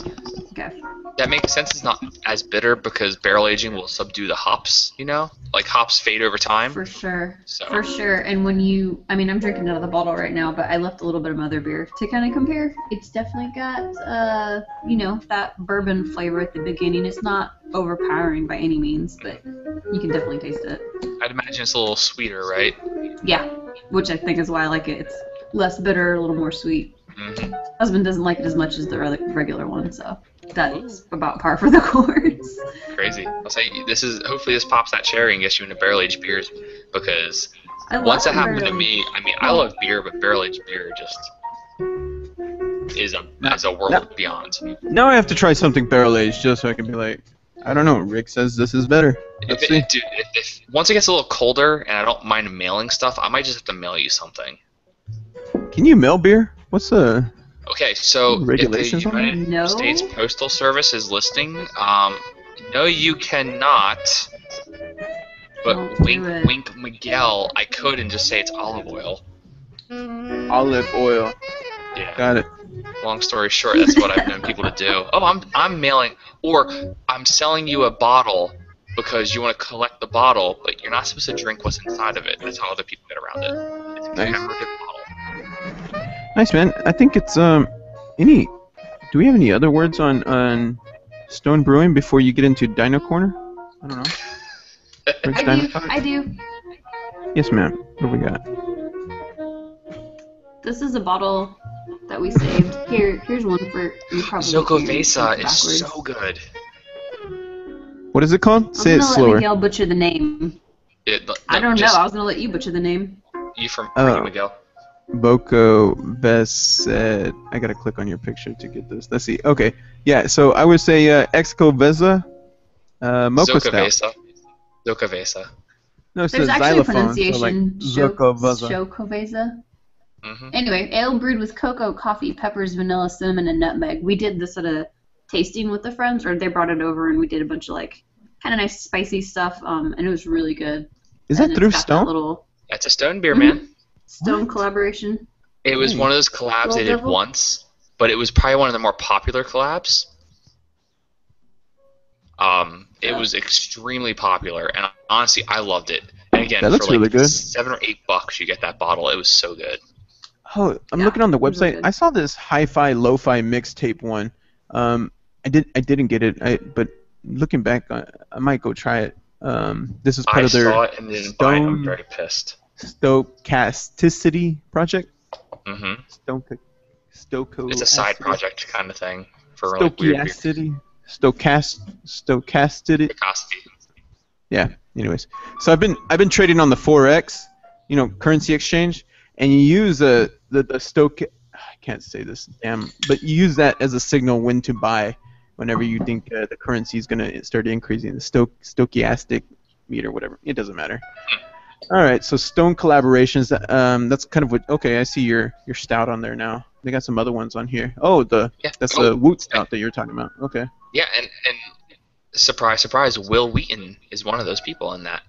Okay. That makes sense. It's not as bitter because barrel aging will subdue the hops. You know, like hops fade over time. For sure. So. For sure. And when you, I mean, I'm drinking out of the bottle right now, but I left a little bit of mother beer to kind of compare. It's definitely got, you know, that bourbon flavor at the beginning. It's not overpowering by any means, but you can definitely taste it. I'd imagine it's a little sweeter, right? Yeah, which I think is why I like it. It's less bitter, a little more sweet. Mm-hmm. Husband doesn't like it as much as the regular one, so that's about par for the course. Crazy. I'll say hopefully this pops that cherry and gets you into barrel aged beers, because I once it love happened to barrel- me, I mean, I love beer, but barrel aged beer just is a world beyond. Now I have to try something barrel aged just so I can be like, I don't know. Rick says this is better. Let's see. If once it gets a little colder and I don't mind mailing stuff, I might just have to mail you something. Can you mail beer? What's the Okay, so regulations if the on United No. States Postal Service is listening, no, you cannot. But Don't do wink, it. wink, Miguel, I could and just say it's olive oil. olive oil? Yeah. Got it. Long story short, that's what I've known people to do. Oh, I'm mailing, or I'm selling you a bottle because you want to collect the bottle, but you're not supposed to drink what's inside of it. That's how other people get around it. It's a Nice. commemorative bottle. Nice, man. I think it's any. Do we have any other words on Stone Brewing before you get into Dino Corner? I don't know. Rick's I Dino do. Talk? I do. Yes, ma'am. What do we got? This is a bottle that we saved. Here's one for you probably. Zocovesa can't is backwards. so good. What is it called? Say I'm it gonna let slower. Miguel butcher the name. I don't know. I was gonna let you butcher the name. You from Oh. Miguel? Boko Veset. I gotta click on your picture to get this. Let's see. Okay. Yeah. So I would say Excoveza, Mocha Stout. Zocovesa. Zocovesa. No, it There's says actually a xylophone. So like pronunciation. Zocoveza. Zocovesa. Mm-hmm. Anyway, ale brewed with cocoa, coffee, peppers, vanilla, cinnamon, and nutmeg. We did this at a tasting with the friends, or they brought it over, and we did a bunch of like kind of nice spicy stuff, and it was really good. Is And that it's through got that Stone? little That's a Stone beer, man. Stone What? collaboration. It was Hey. one of those collabs Little they did Devil? once, but it was probably one of the more popular collabs. It was extremely popular, and honestly, I loved it. And again, That looks for like really good. $7 or $8, you get that bottle. It was so good. Oh, I'm Yeah, looking on the it was website. good. I saw this hi-fi, lo-fi mixtape one. I didn't get it. But looking back, I might go try it. This is part I of their saw it and didn't buy it. I'm Stone very pissed. Stochasticity project. hmm Stoco. It's a side project kind of thing for like weird beer. Stochasticity. Stochasticity. Viscosity. Yeah. Anyways, so I've been trading on the Forex, currency exchange, and you use the stoch. I can't say this, damn, but you use that as a signal when to buy, whenever you think the currency is gonna start increasing. The stochastic meter, whatever. It doesn't matter. All right. So Stone collaborations. That's kind of what. Okay, I see your stout on there now. They got some other ones on here. Oh, that's the Woot stout that you're talking about. Okay. Yeah, and surprise, surprise, Will Wheaton is one of those people in that.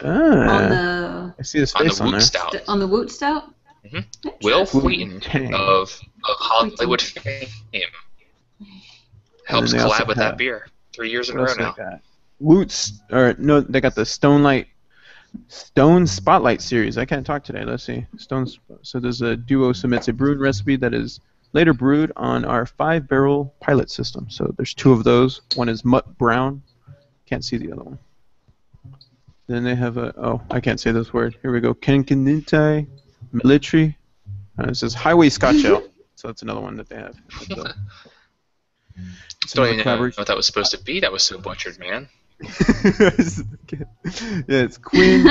On I see his On face the on Woot there. Stout. the Woot Stout. Will Interesting. Wheaton Dang. of Hollywood fame helps they also collab with have- that beer 3 years in a What row else they now. got? Woots, or no, they got the Stone Spotlight series. I can't talk today. Let's see. So there's a duo submits a brewing recipe that is later brewed on our 5-barrel pilot system. So there's 2 of those. One is Mutt Brown. Can't see the other one. Then they have I can't say this word. Here we go. Kenkinite Military. It says Highway Scotch Ale. So that's another one that they have. So, Don't even know what that was supposed to be. That was so butchered, man. Yeah, it's Quinn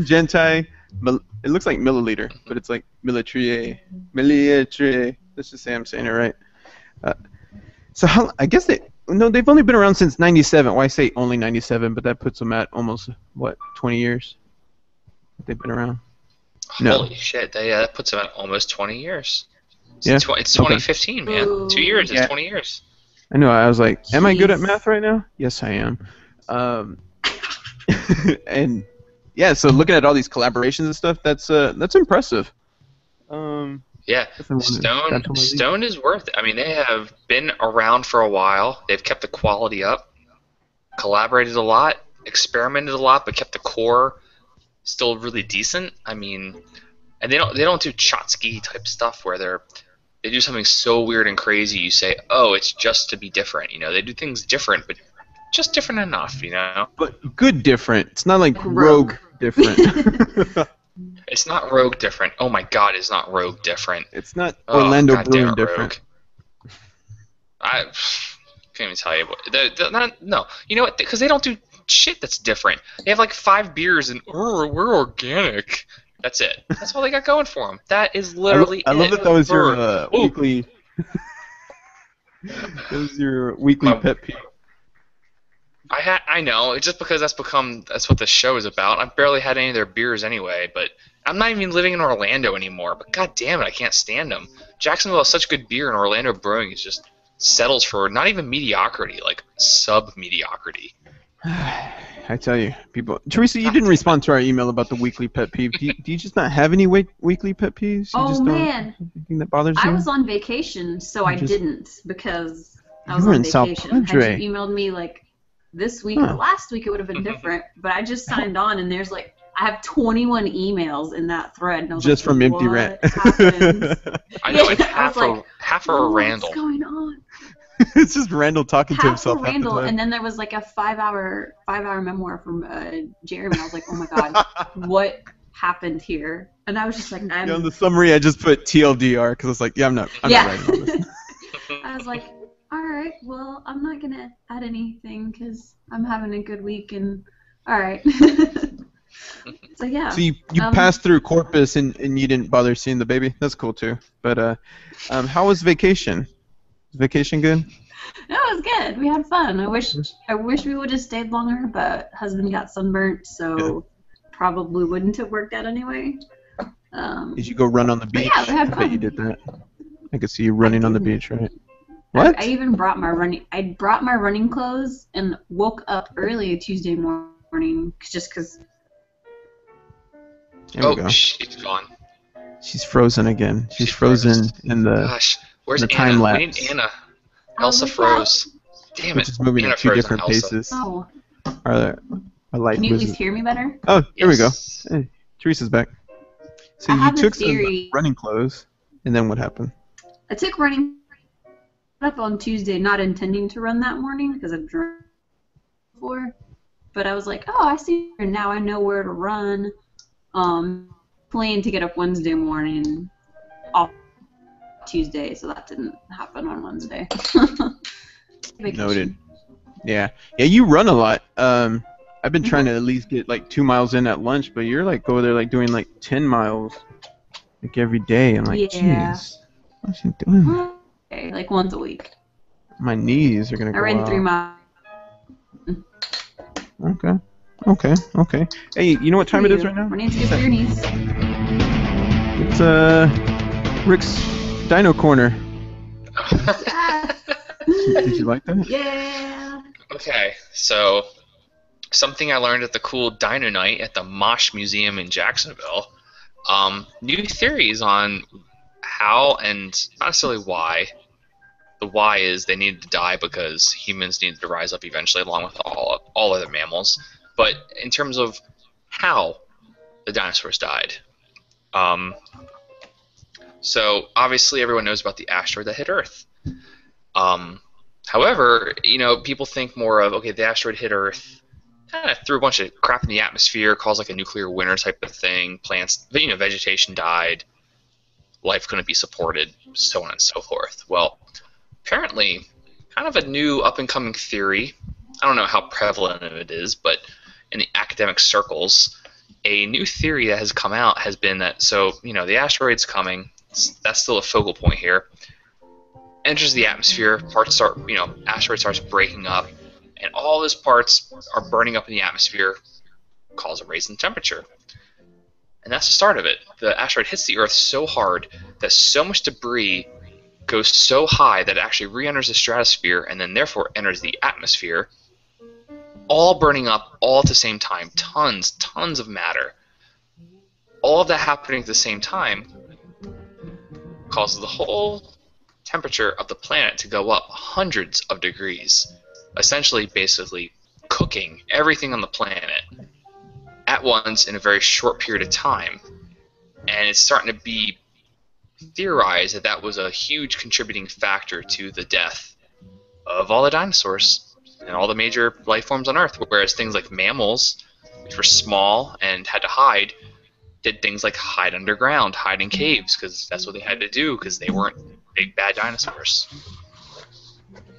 Gentai. It looks like milliliter, but it's like military. Let's just say I'm saying it right. I guess they've only been around since '97. Well, I say only '97, but that puts them at almost 20 years. They've been around. No. Holy shit, that puts them at almost 20 years. Yeah. It's 2015, man. Ooh. 2 years Yeah. is 20 years. I know. I was like, am I good at Jeez. math right now? Yes, I am. And yeah, so looking at all these collaborations and stuff, that's impressive. Yeah, Stone is worth it. I mean, they have been around for a while. They've kept the quality up, collaborated a lot, experimented a lot, but kept the core still really decent. I mean, and they don't do Chotsky type stuff where they do something so weird and crazy. You say, oh, it's just to be different. You know, they do things different, but just different enough. You know, but good different. It's not like rogue different. It's not Rogue different. Oh my God, it's not Rogue different. It's not Orlando Brewing Rogue. different. I can't even tell you. No, you know what? Because they don't do shit that's different. They have like 5 beers and we're organic. That's it. That's all they got going for them. That is literally I love that was your weekly. That was your weekly pet peeve. I know. It's just because that's what the show is about. I've barely had any of their beers anyway, but I'm not even living in Orlando anymore. But god damn it, I can't stand them. Jacksonville has such good beer, and Orlando Brewing is just settles for not even mediocrity, like sub-mediocrity. I tell you, people. Teresa, you didn't respond to our email about the weekly pet peeve. Do you just not have any weekly pet peeves? Man, anything that bothers you? I was on vacation, so I didn't because I was You were on in South vacation. Padre. Had you emailed me like this week or last week, it would have been different. But I just signed on, and there's like I have 21 emails in that thread. And I was just like, from Empty Rant. I know, it's half a Randall. What's going on? It's just Randall talking to himself. Half Randall, and then there was like a 5-hour memoir from Jeremy. I was like, oh my god, what happened here? And I was just like, on the summary, I just put TLDR because I was like, I'm not writing all this. I was like, all right, well, I'm not gonna add anything because I'm having a good week, and all right. So yeah. So you passed through Corpus and you didn't bother seeing the baby. That's cool too. But how was vacation? Was vacation good? No, it was good. We had fun. I wish we would have stayed longer, but husband got sunburnt, so probably wouldn't have worked out anyway. Did you go run on the beach? Yeah, we had fun. I bet you did that. I could see you running on the beach, right? What? I even brought my running clothes and woke up early Tuesday morning just because. She's gone. She's frozen again. She's frozen in the. Gosh, where's the Anna? time lapse. We need Anna. Elsa froze. Damn it. Which is moving Anna at 2 different Elsa. paces. Oh. Our light Can you at was. least hear me better? Oh, there we go. Yes. Hey, Teresa's back. So I you have a took some theory. running clothes, and then what happened? I took running up on Tuesday, not intending to run that morning because I've drunk before. But I was like, oh, I see her now. I know where to run. Planned to get up Wednesday morning, off Tuesday, so that didn't happen on Wednesday. Noted. Yeah, you run a lot. I've been trying to at least get like 2 miles in at lunch, but you're like over there like doing like 10 miles like every day. I'm like, jeez, what's she doing? Okay, like once a week. My knees are gonna go I ran out. 3 miles. Okay. Hey, you know what time it is right now? Running to good for your knees. It's Rick's Dino Corner. Did you like that? Yeah. Okay, so something I learned at the cool Dino Night at the Mosh Museum in Jacksonville. New theories on how and not necessarily why. The why is they needed to die because humans needed to rise up eventually, along with all other mammals. But in terms of how the dinosaurs died. So obviously everyone knows about the asteroid that hit Earth. However, people think more of, okay, the asteroid hit Earth, kind of threw a bunch of crap in the atmosphere, caused like a nuclear winter type of thing, plants, vegetation died, life couldn't be supported, so on and so forth. Well, apparently, kind of a new up-and-coming theory, I don't know how prevalent it is, but in the academic circles, a new theory that has come out has been that, the asteroid's coming, that's still a focal point here, enters the atmosphere, asteroid starts breaking up, and all those parts are burning up in the atmosphere, cause a raise in temperature. And that's the start of it. The asteroid hits the Earth so hard that so much debris goes so high that it actually re-enters the stratosphere and then therefore enters the atmosphere, all burning up all at the same time. Tons of matter. All of that happening at the same time causes the whole temperature of the planet to go up hundreds of degrees, essentially basically cooking everything on the planet at once in a very short period of time. And it's starting to be theorized that that was a huge contributing factor to the death of all the dinosaurs and all the major life forms on Earth, whereas things like mammals, which were small and had to hide, did things like hide underground, hide in caves, because that's what they had to do, because they weren't big bad dinosaurs.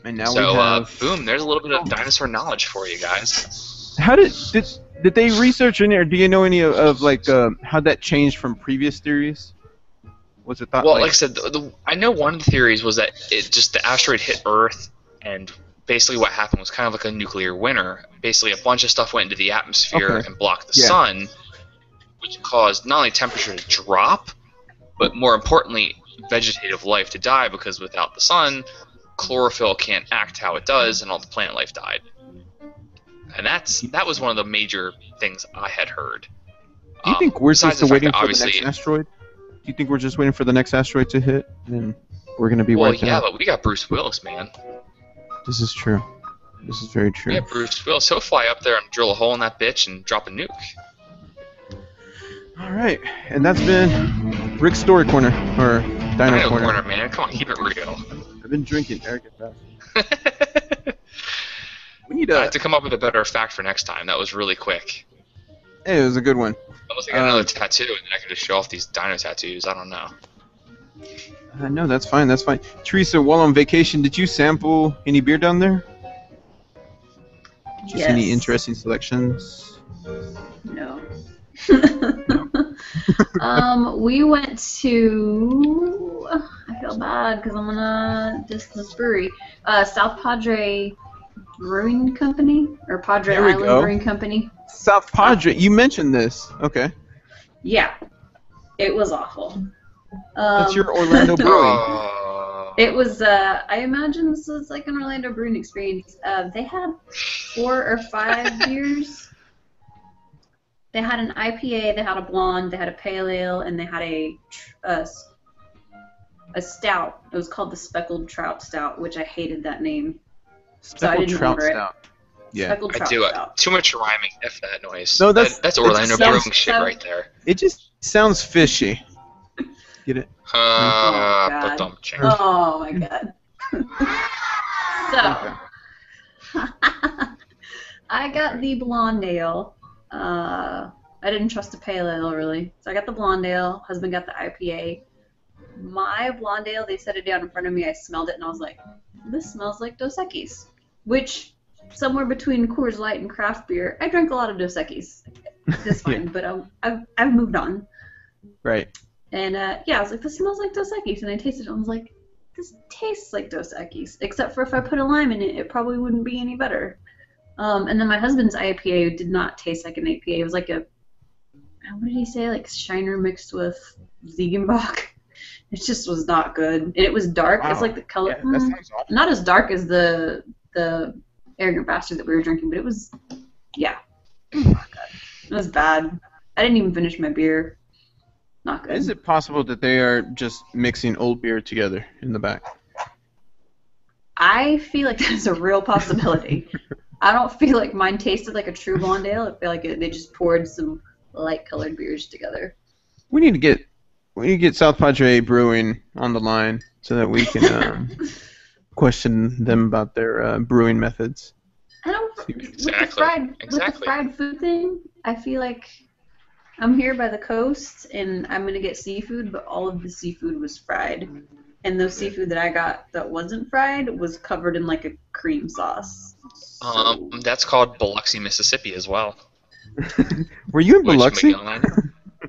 And now So, we have. boom, there's a little bit of dinosaur knowledge for you guys. How did they research any, or do you know any of like how that changed from previous theories? Was it thought? Well, like I said, I know one of the theories was that the asteroid hit Earth, and basically what happened was kind of like a nuclear winter. Basically, a bunch of stuff went into the atmosphere and blocked the sun, which caused not only temperature to drop, but more importantly, vegetative life to die, because without the sun, chlorophyll can't act how it does, and all the plant life died. And that was one of the major things I had heard. Do you think we're just waiting for the obviously next asteroid? Do you think we're just waiting for the next asteroid to hit, and we're gonna be wiped out? Well, yeah, but we got Bruce Willis, man. This is true. This is very true. Yeah, Bruce Willis. He'll fly up there and drill a hole in that bitch and drop a nuke. All right, and that's been Rick's Story Corner, or Dino Corner. Man. Come on, keep it real. I've been drinking. Eric, get fast. We need I have to come up with a better fact for next time. That was really quick. Hey, it was a good one. Unless I get another tattoo, and then I can just show off these dino tattoos. I don't know. No, that's fine. That's fine. Teresa, while on vacation, did you sample any beer down there? Did you see any interesting selections? No. We went to. I feel bad because I'm gonna diss this brewery. South Padre Brewing Company, or Padre Island Brewing Company. South Padre. You mentioned this. Okay. Yeah. It was awful. That's your Orlando Brewing. It was, I imagine this was like an Orlando Brewing experience. They had 4 or 5 beers. They had an IPA, they had a blonde, they had a pale ale, and they had a stout. It was called the Speckled Trout Stout, which I hated that name. Speckled Trout Stout. Yeah, I do it. Too much rhyming. F that noise. No, that's Orlando Brewing shit right there. It just sounds fishy. Get it? Oh my god. So, I got the blonde ale. I didn't trust the pale ale really, so I got the blonde ale. Husband got the IPA. My blonde ale, they set it down in front of me. I smelled it and I was like, "This smells like Dos Equis," which somewhere between Coors Light and craft beer. I drank a lot of Dos Equis. It's fine, but I've moved on. Right. And yeah, I was like, "This smells like Dos Equis," and I tasted it and I was like, "This tastes like Dos Equis, except for if I put a lime in it, it probably wouldn't be any better." And then my husband's IPA did not taste like an IPA. It was like what did he say? Like Shiner mixed with Ziegenbock. It just was not good. And it was dark. Wow. It's like the color. Yeah, that sounds awful. Not as dark as the Arrogant Bastard that we were drinking, but it was, yeah. It was not good. It was bad. I didn't even finish my beer. Not good. Is it possible that they are just mixing old beer together in the back? I feel like that's a real possibility. I don't feel like mine tasted like a true blonde ale. I feel like they just poured some light-colored beers together. We need to get South Padre Brewing on the line so that we can question them about their brewing methods. I don't. Exactly. With the fried food thing, I feel like I'm here by the coast and I'm gonna get seafood, but all of the seafood was fried, and the seafood that I got that wasn't fried was covered in like a cream sauce. So. That's called Biloxi, Mississippi, as well. Were you in Biloxi?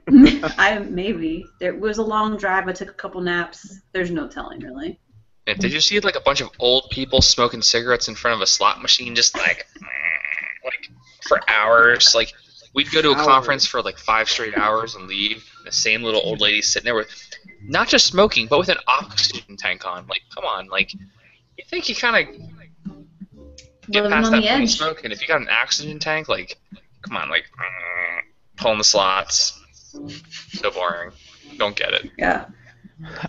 Maybe. There was a long drive. I took a couple naps. There's no telling, really. Yeah, did you see like a bunch of old people smoking cigarettes in front of a slot machine, just like for hours? Like we'd go to a conference for like 5 straight hours and leave. The same little old lady sitting there with not just smoking, but with an oxygen tank on. Like, come on, like you think you kind of get past that point of smoke, and if you got an oxygen tank, like, come on, like pulling the slots. So boring. Don't get it. Yeah.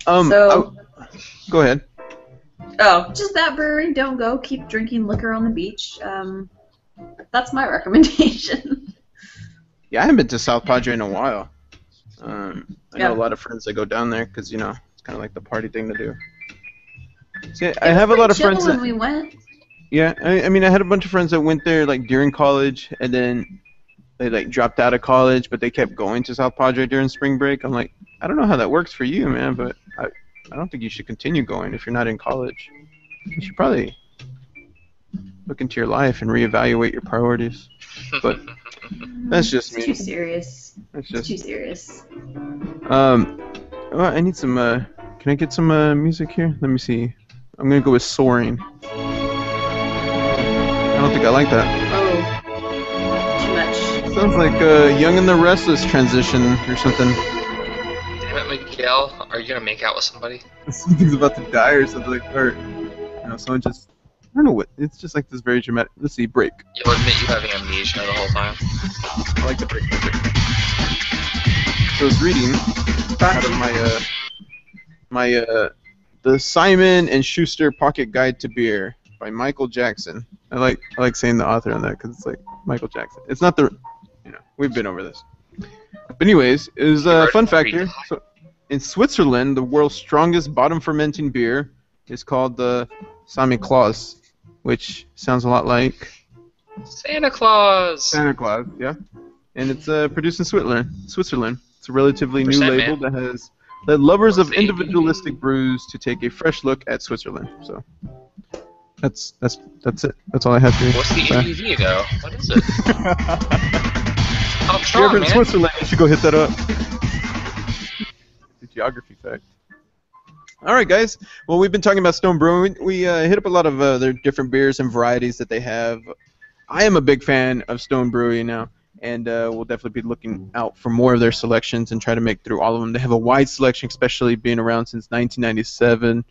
Go ahead. Oh, just that brewery. Don't go. Keep drinking liquor on the beach. That's my recommendation. Yeah, I haven't been to South Padre in a while. I know Yeah. a lot of friends that go down there because it's kind of like the party thing to do. See, I have a lot of friends when that. we went. Yeah, I mean, I had a bunch of friends that went there like during college, and then they like dropped out of college, but they kept going to South Padre during spring break. I'm like, I don't know how that works for you, man, but I don't think you should continue going if you're not in college. You should probably look into your life and reevaluate your priorities. But that's just me. It's too serious. That's It's just. too serious. Well, I need some. Can I get some music here? Let me see. I'm gonna go with Soaring. I don't think I like that. Oh, too much. Sounds like Young and the Restless transition or something. Damn it, Miguel. Are you gonna make out with somebody? Something's about to die or something like, or someone just. I don't know what. It's just like this very dramatic. Let's see, break. You'll admit you have amnesia the whole time. I like the break music. So I was reading out of my the Simon and Schuster Pocket Guide to Beer by Michael Jackson. I like saying the author on that because it's like Michael Jackson. It's not the, we've been over this. But anyways, it was a fun fact here. So in Switzerland, the world's strongest bottom fermenting beer is called the Sami Claus, which sounds a lot like Santa Claus. Santa Claus, yeah. And it's produced in Switzerland. It's a relatively new 100%, label man. that has led lovers of What's the ABV? individualistic brews to take a fresh look at Switzerland. So that's it. That's all I have for you. What's the Sorry. ABV though? What is it? How If you're strong, ever in man? Switzerland, you should go hit that up. The geography fact. All right, guys. Well, we've been talking about Stone Brewing. We hit up a lot of their different beers and varieties that they have. I am a big fan of Stone Brewing now, and we'll definitely be looking out for more of their selections and try to make through all of them. They have a wide selection, especially being around since 1997,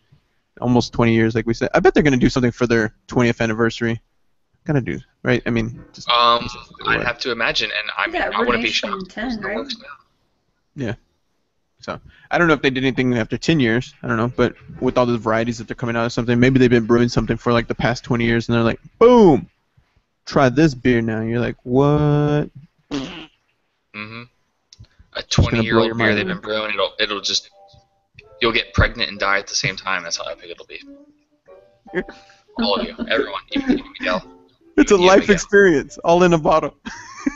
almost 20 years, like we said. I bet they're going to do something for their 20th anniversary. Gonna do, right? I mean, just I'd have to imagine, and I mean, Yeah, I wouldn't be Nation shocked. 10, if it right? works now. Yeah. So I don't know if they did anything after 10 years. I don't know, but with all the varieties that they're coming out of something, maybe they've been brewing something for like the past 20 years, and they're like, boom, try this beer now. You're like, what? Mm-hmm. A blow 20-year-old your beer mind. they've been brewing, it'll just, you'll get pregnant and die at the same time. That's how epic it'll be. All of you, everyone, even Miguel. It's a Yeah, life Miguel. experience, all in a bottle.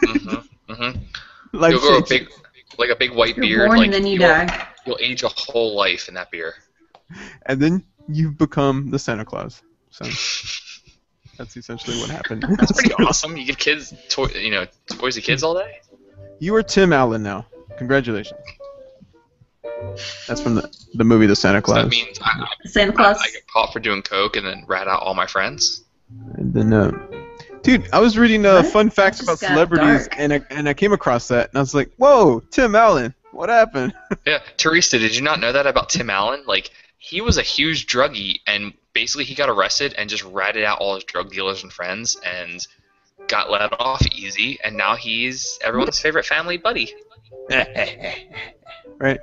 Mm-hmm. Mm-hmm. Life You'll grow a changing. big, big white You're beard. born Like and then you you'll, die. you'll age a whole life in that beer. And then you become the Santa Claus. So that's essentially what happened. That's pretty awesome. You give kids, toys to kids all day. You are Tim Allen now. Congratulations. That's from the movie The Santa So Claus. that means Santa Claus. I get caught for doing coke and then rat out all my friends. And then, dude, I was reading What? fun facts That about just got celebrities, dark. and I came across that, and I was like, whoa, Tim Allen, what happened? Yeah, Teresa, did you not know that about Tim Allen? Like, he was a huge druggie, and basically he got arrested and just ratted out all his drug dealers and friends, and got let off easy, and now he's everyone's favorite family buddy. Right?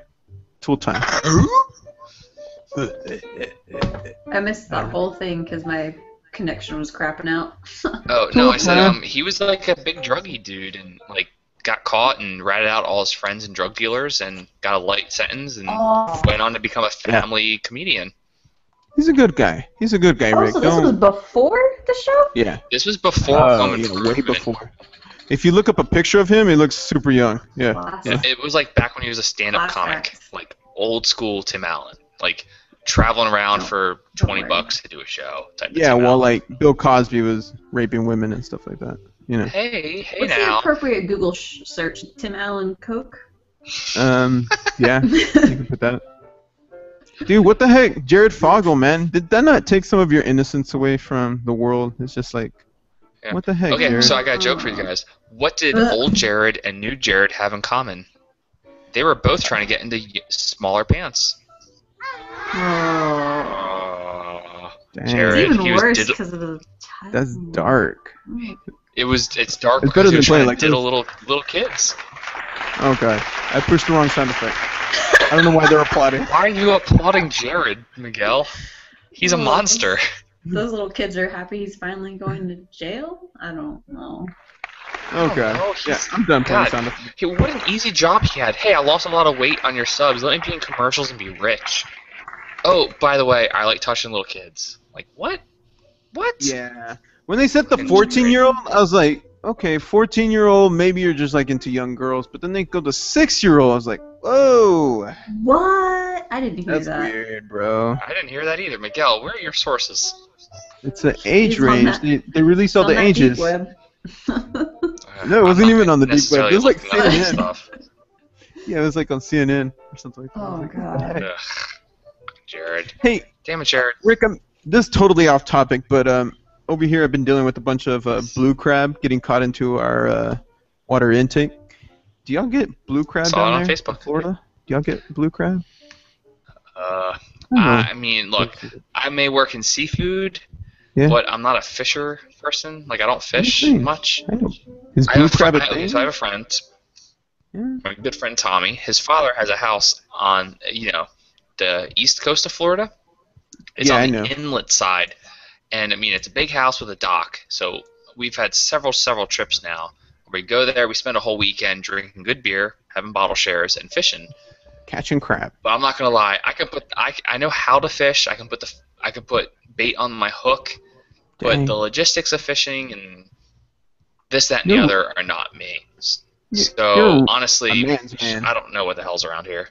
Tool time. I missed that whole thing because my connection was crapping out. Oh no, I said he was like a big druggie dude, and like got caught and ratted out all his friends and drug dealers, and got a light sentence, and went on to become a family comedian. He's a good guy. He's a good guy, Rick. Also, this was before the show? Yeah. This was before Home Yeah, way Improvement. before. If you look up a picture of him, he looks super young. Yeah. Class. Yeah. It was like back when he was a stand-up Class comic, act. like old school Tim Allen, like traveling around for don't 20 worry. bucks to do a show. Type of Yeah, Tim well, Allen. like Bill Cosby was raping women and stuff like that. You know. Hey What's the now. appropriate Google search? Tim Allen Coke? Yeah, you can put that. Dude, what the heck? Jared Fogle, man. Did that not take some of your innocence away from the world? It's just like, Yeah. what the heck, Okay, Jared? so I got a joke for you guys. What did old Jared and new Jared have in common? They were both trying to get into smaller pants. Oh. Dang, Jared. It's even he was worse diddle- because of the title. that's dark. It's dark It's because better he than was playing trying like to diddle little kids. Oh god, I pushed the wrong sound effect. don't know why they're applauding. Why are you applauding Jared, Miguel? He's a Well, monster. Those little kids are happy he's finally going to jail? I don't know. Okay. Oh, Yeah, I'm done playing God, sound effects. what an easy job he had. Hey, I lost a lot of weight on your subs. Let me be in commercials and be rich. Oh, by the way, I like touching little kids. Like, what? What? Yeah. When they said the Fucking 14-year-old, I was like, okay, 14-year-old, maybe you're just like into young girls. But then they go to 6-year-old. I was like, whoa. What? I didn't hear That's that. weird, bro. I didn't hear that either. Miguel, where are your sources? It's an age He's on range. that- They released all On the that ages. deep web. No, it wasn't even on the deep web. necessarily It was like looking up CNN. stuff. Yeah, it was like on CNN or something like that. I was Oh, like, God. what the heck? Ugh. Jared. Hey, Damn it, Jared. Rick, this is totally off topic, but over here I've been dealing with a bunch of blue crab getting caught into our water intake. Do y'all get blue crab Saw down it on there Facebook. in Florida? Do y'all get blue crab? I mean, look, I may work in seafood, Yeah. but I'm not a fisher person. Like, I don't fish What do you mean? much. I know. Is I blue have, a crab friend, a thing? so I have a friend, Yeah. my good friend Tommy. His father has a house on, the east coast of Florida. It's Yeah, on I the know. inlet side, and I mean, it's a big house with a dock. So we've had several trips now. We go there, we spend a whole weekend drinking good beer, having bottle shares, and fishing. Catching crab. But I'm not gonna lie, I know how to fish. I can put bait on my hook, but Dang. the logistics of fishing and this, that, and the You're- other are not me. You're So honestly, a man's man. I don't know what the hell's around here.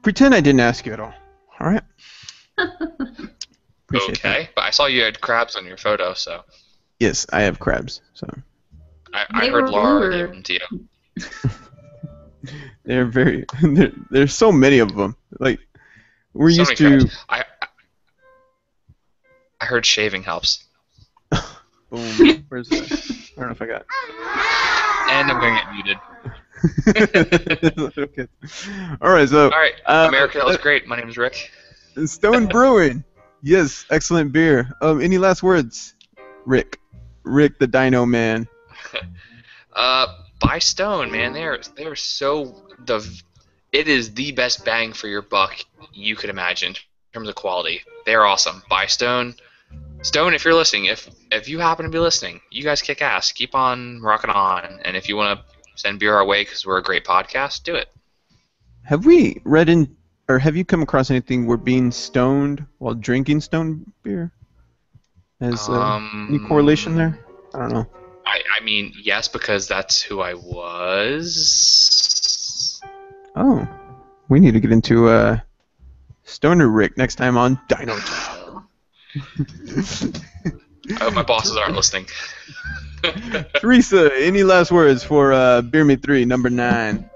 Pretend I didn't ask you at all. All right. Appreciate Okay, that. but I saw you had crabs on your photo, so Yes, I have crabs. So I They heard were Laura bluer. gave them to you. they're very. There's so many of them. Like we're So used many to. crabs. I heard shaving helps, Boom. Where's that? I don't know if I got. and I'm gonna get muted. Okay. All right. So All right, America, that was uh, great. My name is Rick. Stone Brewing. Yes, excellent beer. Any last words, Rick? Rick the Dino Man. Buy Stone, man. They're so it is the best bang for your buck you could imagine in terms of quality. They're awesome. Buy Stone. Stone, if you're listening, if you happen to be listening, you guys kick ass. Keep on rocking on. And if you want to send beer our way because we're a great podcast, do it. Have we read in, or have you come across anything where being stoned while drinking stone beer? Has any correlation there? I don't know. I mean, yes, because that's who I was. Oh, we need to get into Stoner Rick next time on Dino Talk. I hope my bosses aren't listening. Teresa, any last words for Beer Me 3, number 9?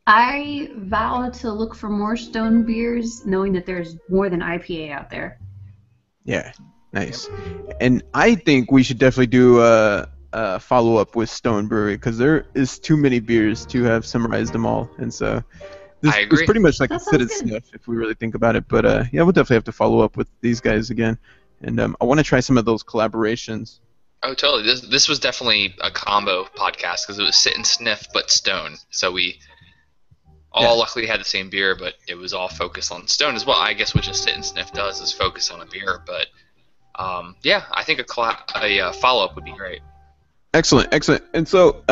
I vow to look for more stone beers, knowing that there's more than IPA out there. Yeah, nice. And I think we should definitely do a follow-up with Stone Brewery because there is too many beers to have summarized them all. And so this I is agree. pretty much like That a sit and sounds good. sniff if we really think about it. But yeah, we'll definitely have to follow up with these guys again. And I want to try some of those collaborations. Oh, totally. This was definitely a combo podcast because it was sit and sniff but Stone. So we all luckily had the same beer, but it was all focused on Stone as well. I guess what just sit and sniff does is focus on a beer. But yeah, I think a follow-up would be great. Excellent, excellent. And so,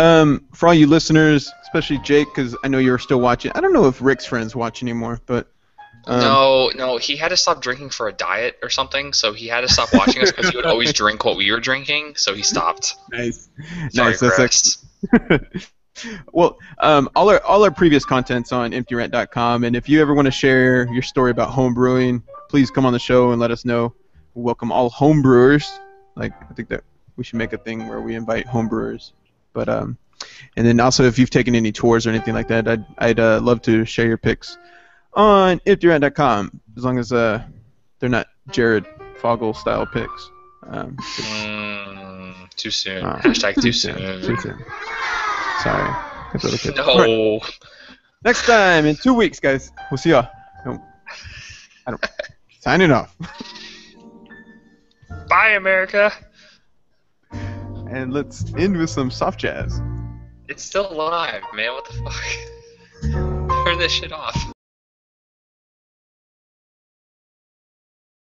for all you listeners, especially Jake, because I know you're still watching. I don't know if Rick's friends watch anymore, but No, he had to stop drinking for a diet or something, so he had to stop watching us because he would always drink what we were drinking, so he stopped. nice, Sorry, nice. That's Chris. excellent. Well, all our previous content's on EmptyRant.com, and if you ever want to share your story about home brewing, please come on the show and let us know. We welcome all home brewers. Like I think that we should make a thing where we invite home brewers. But and then also if you've taken any tours or anything like that, I'd love to share your pics on EmptyRant.com as long as they're not Jared Fogel style pics. Too soon. Ah. Hashtag too soon. Too soon. Sorry. That's what I said. No. All right. Next time in 2 weeks, guys. We'll see y'all. I don't. Signing off. Bye, America. And let's end with some soft jazz. It's still live, man. What the fuck? Turn this shit off.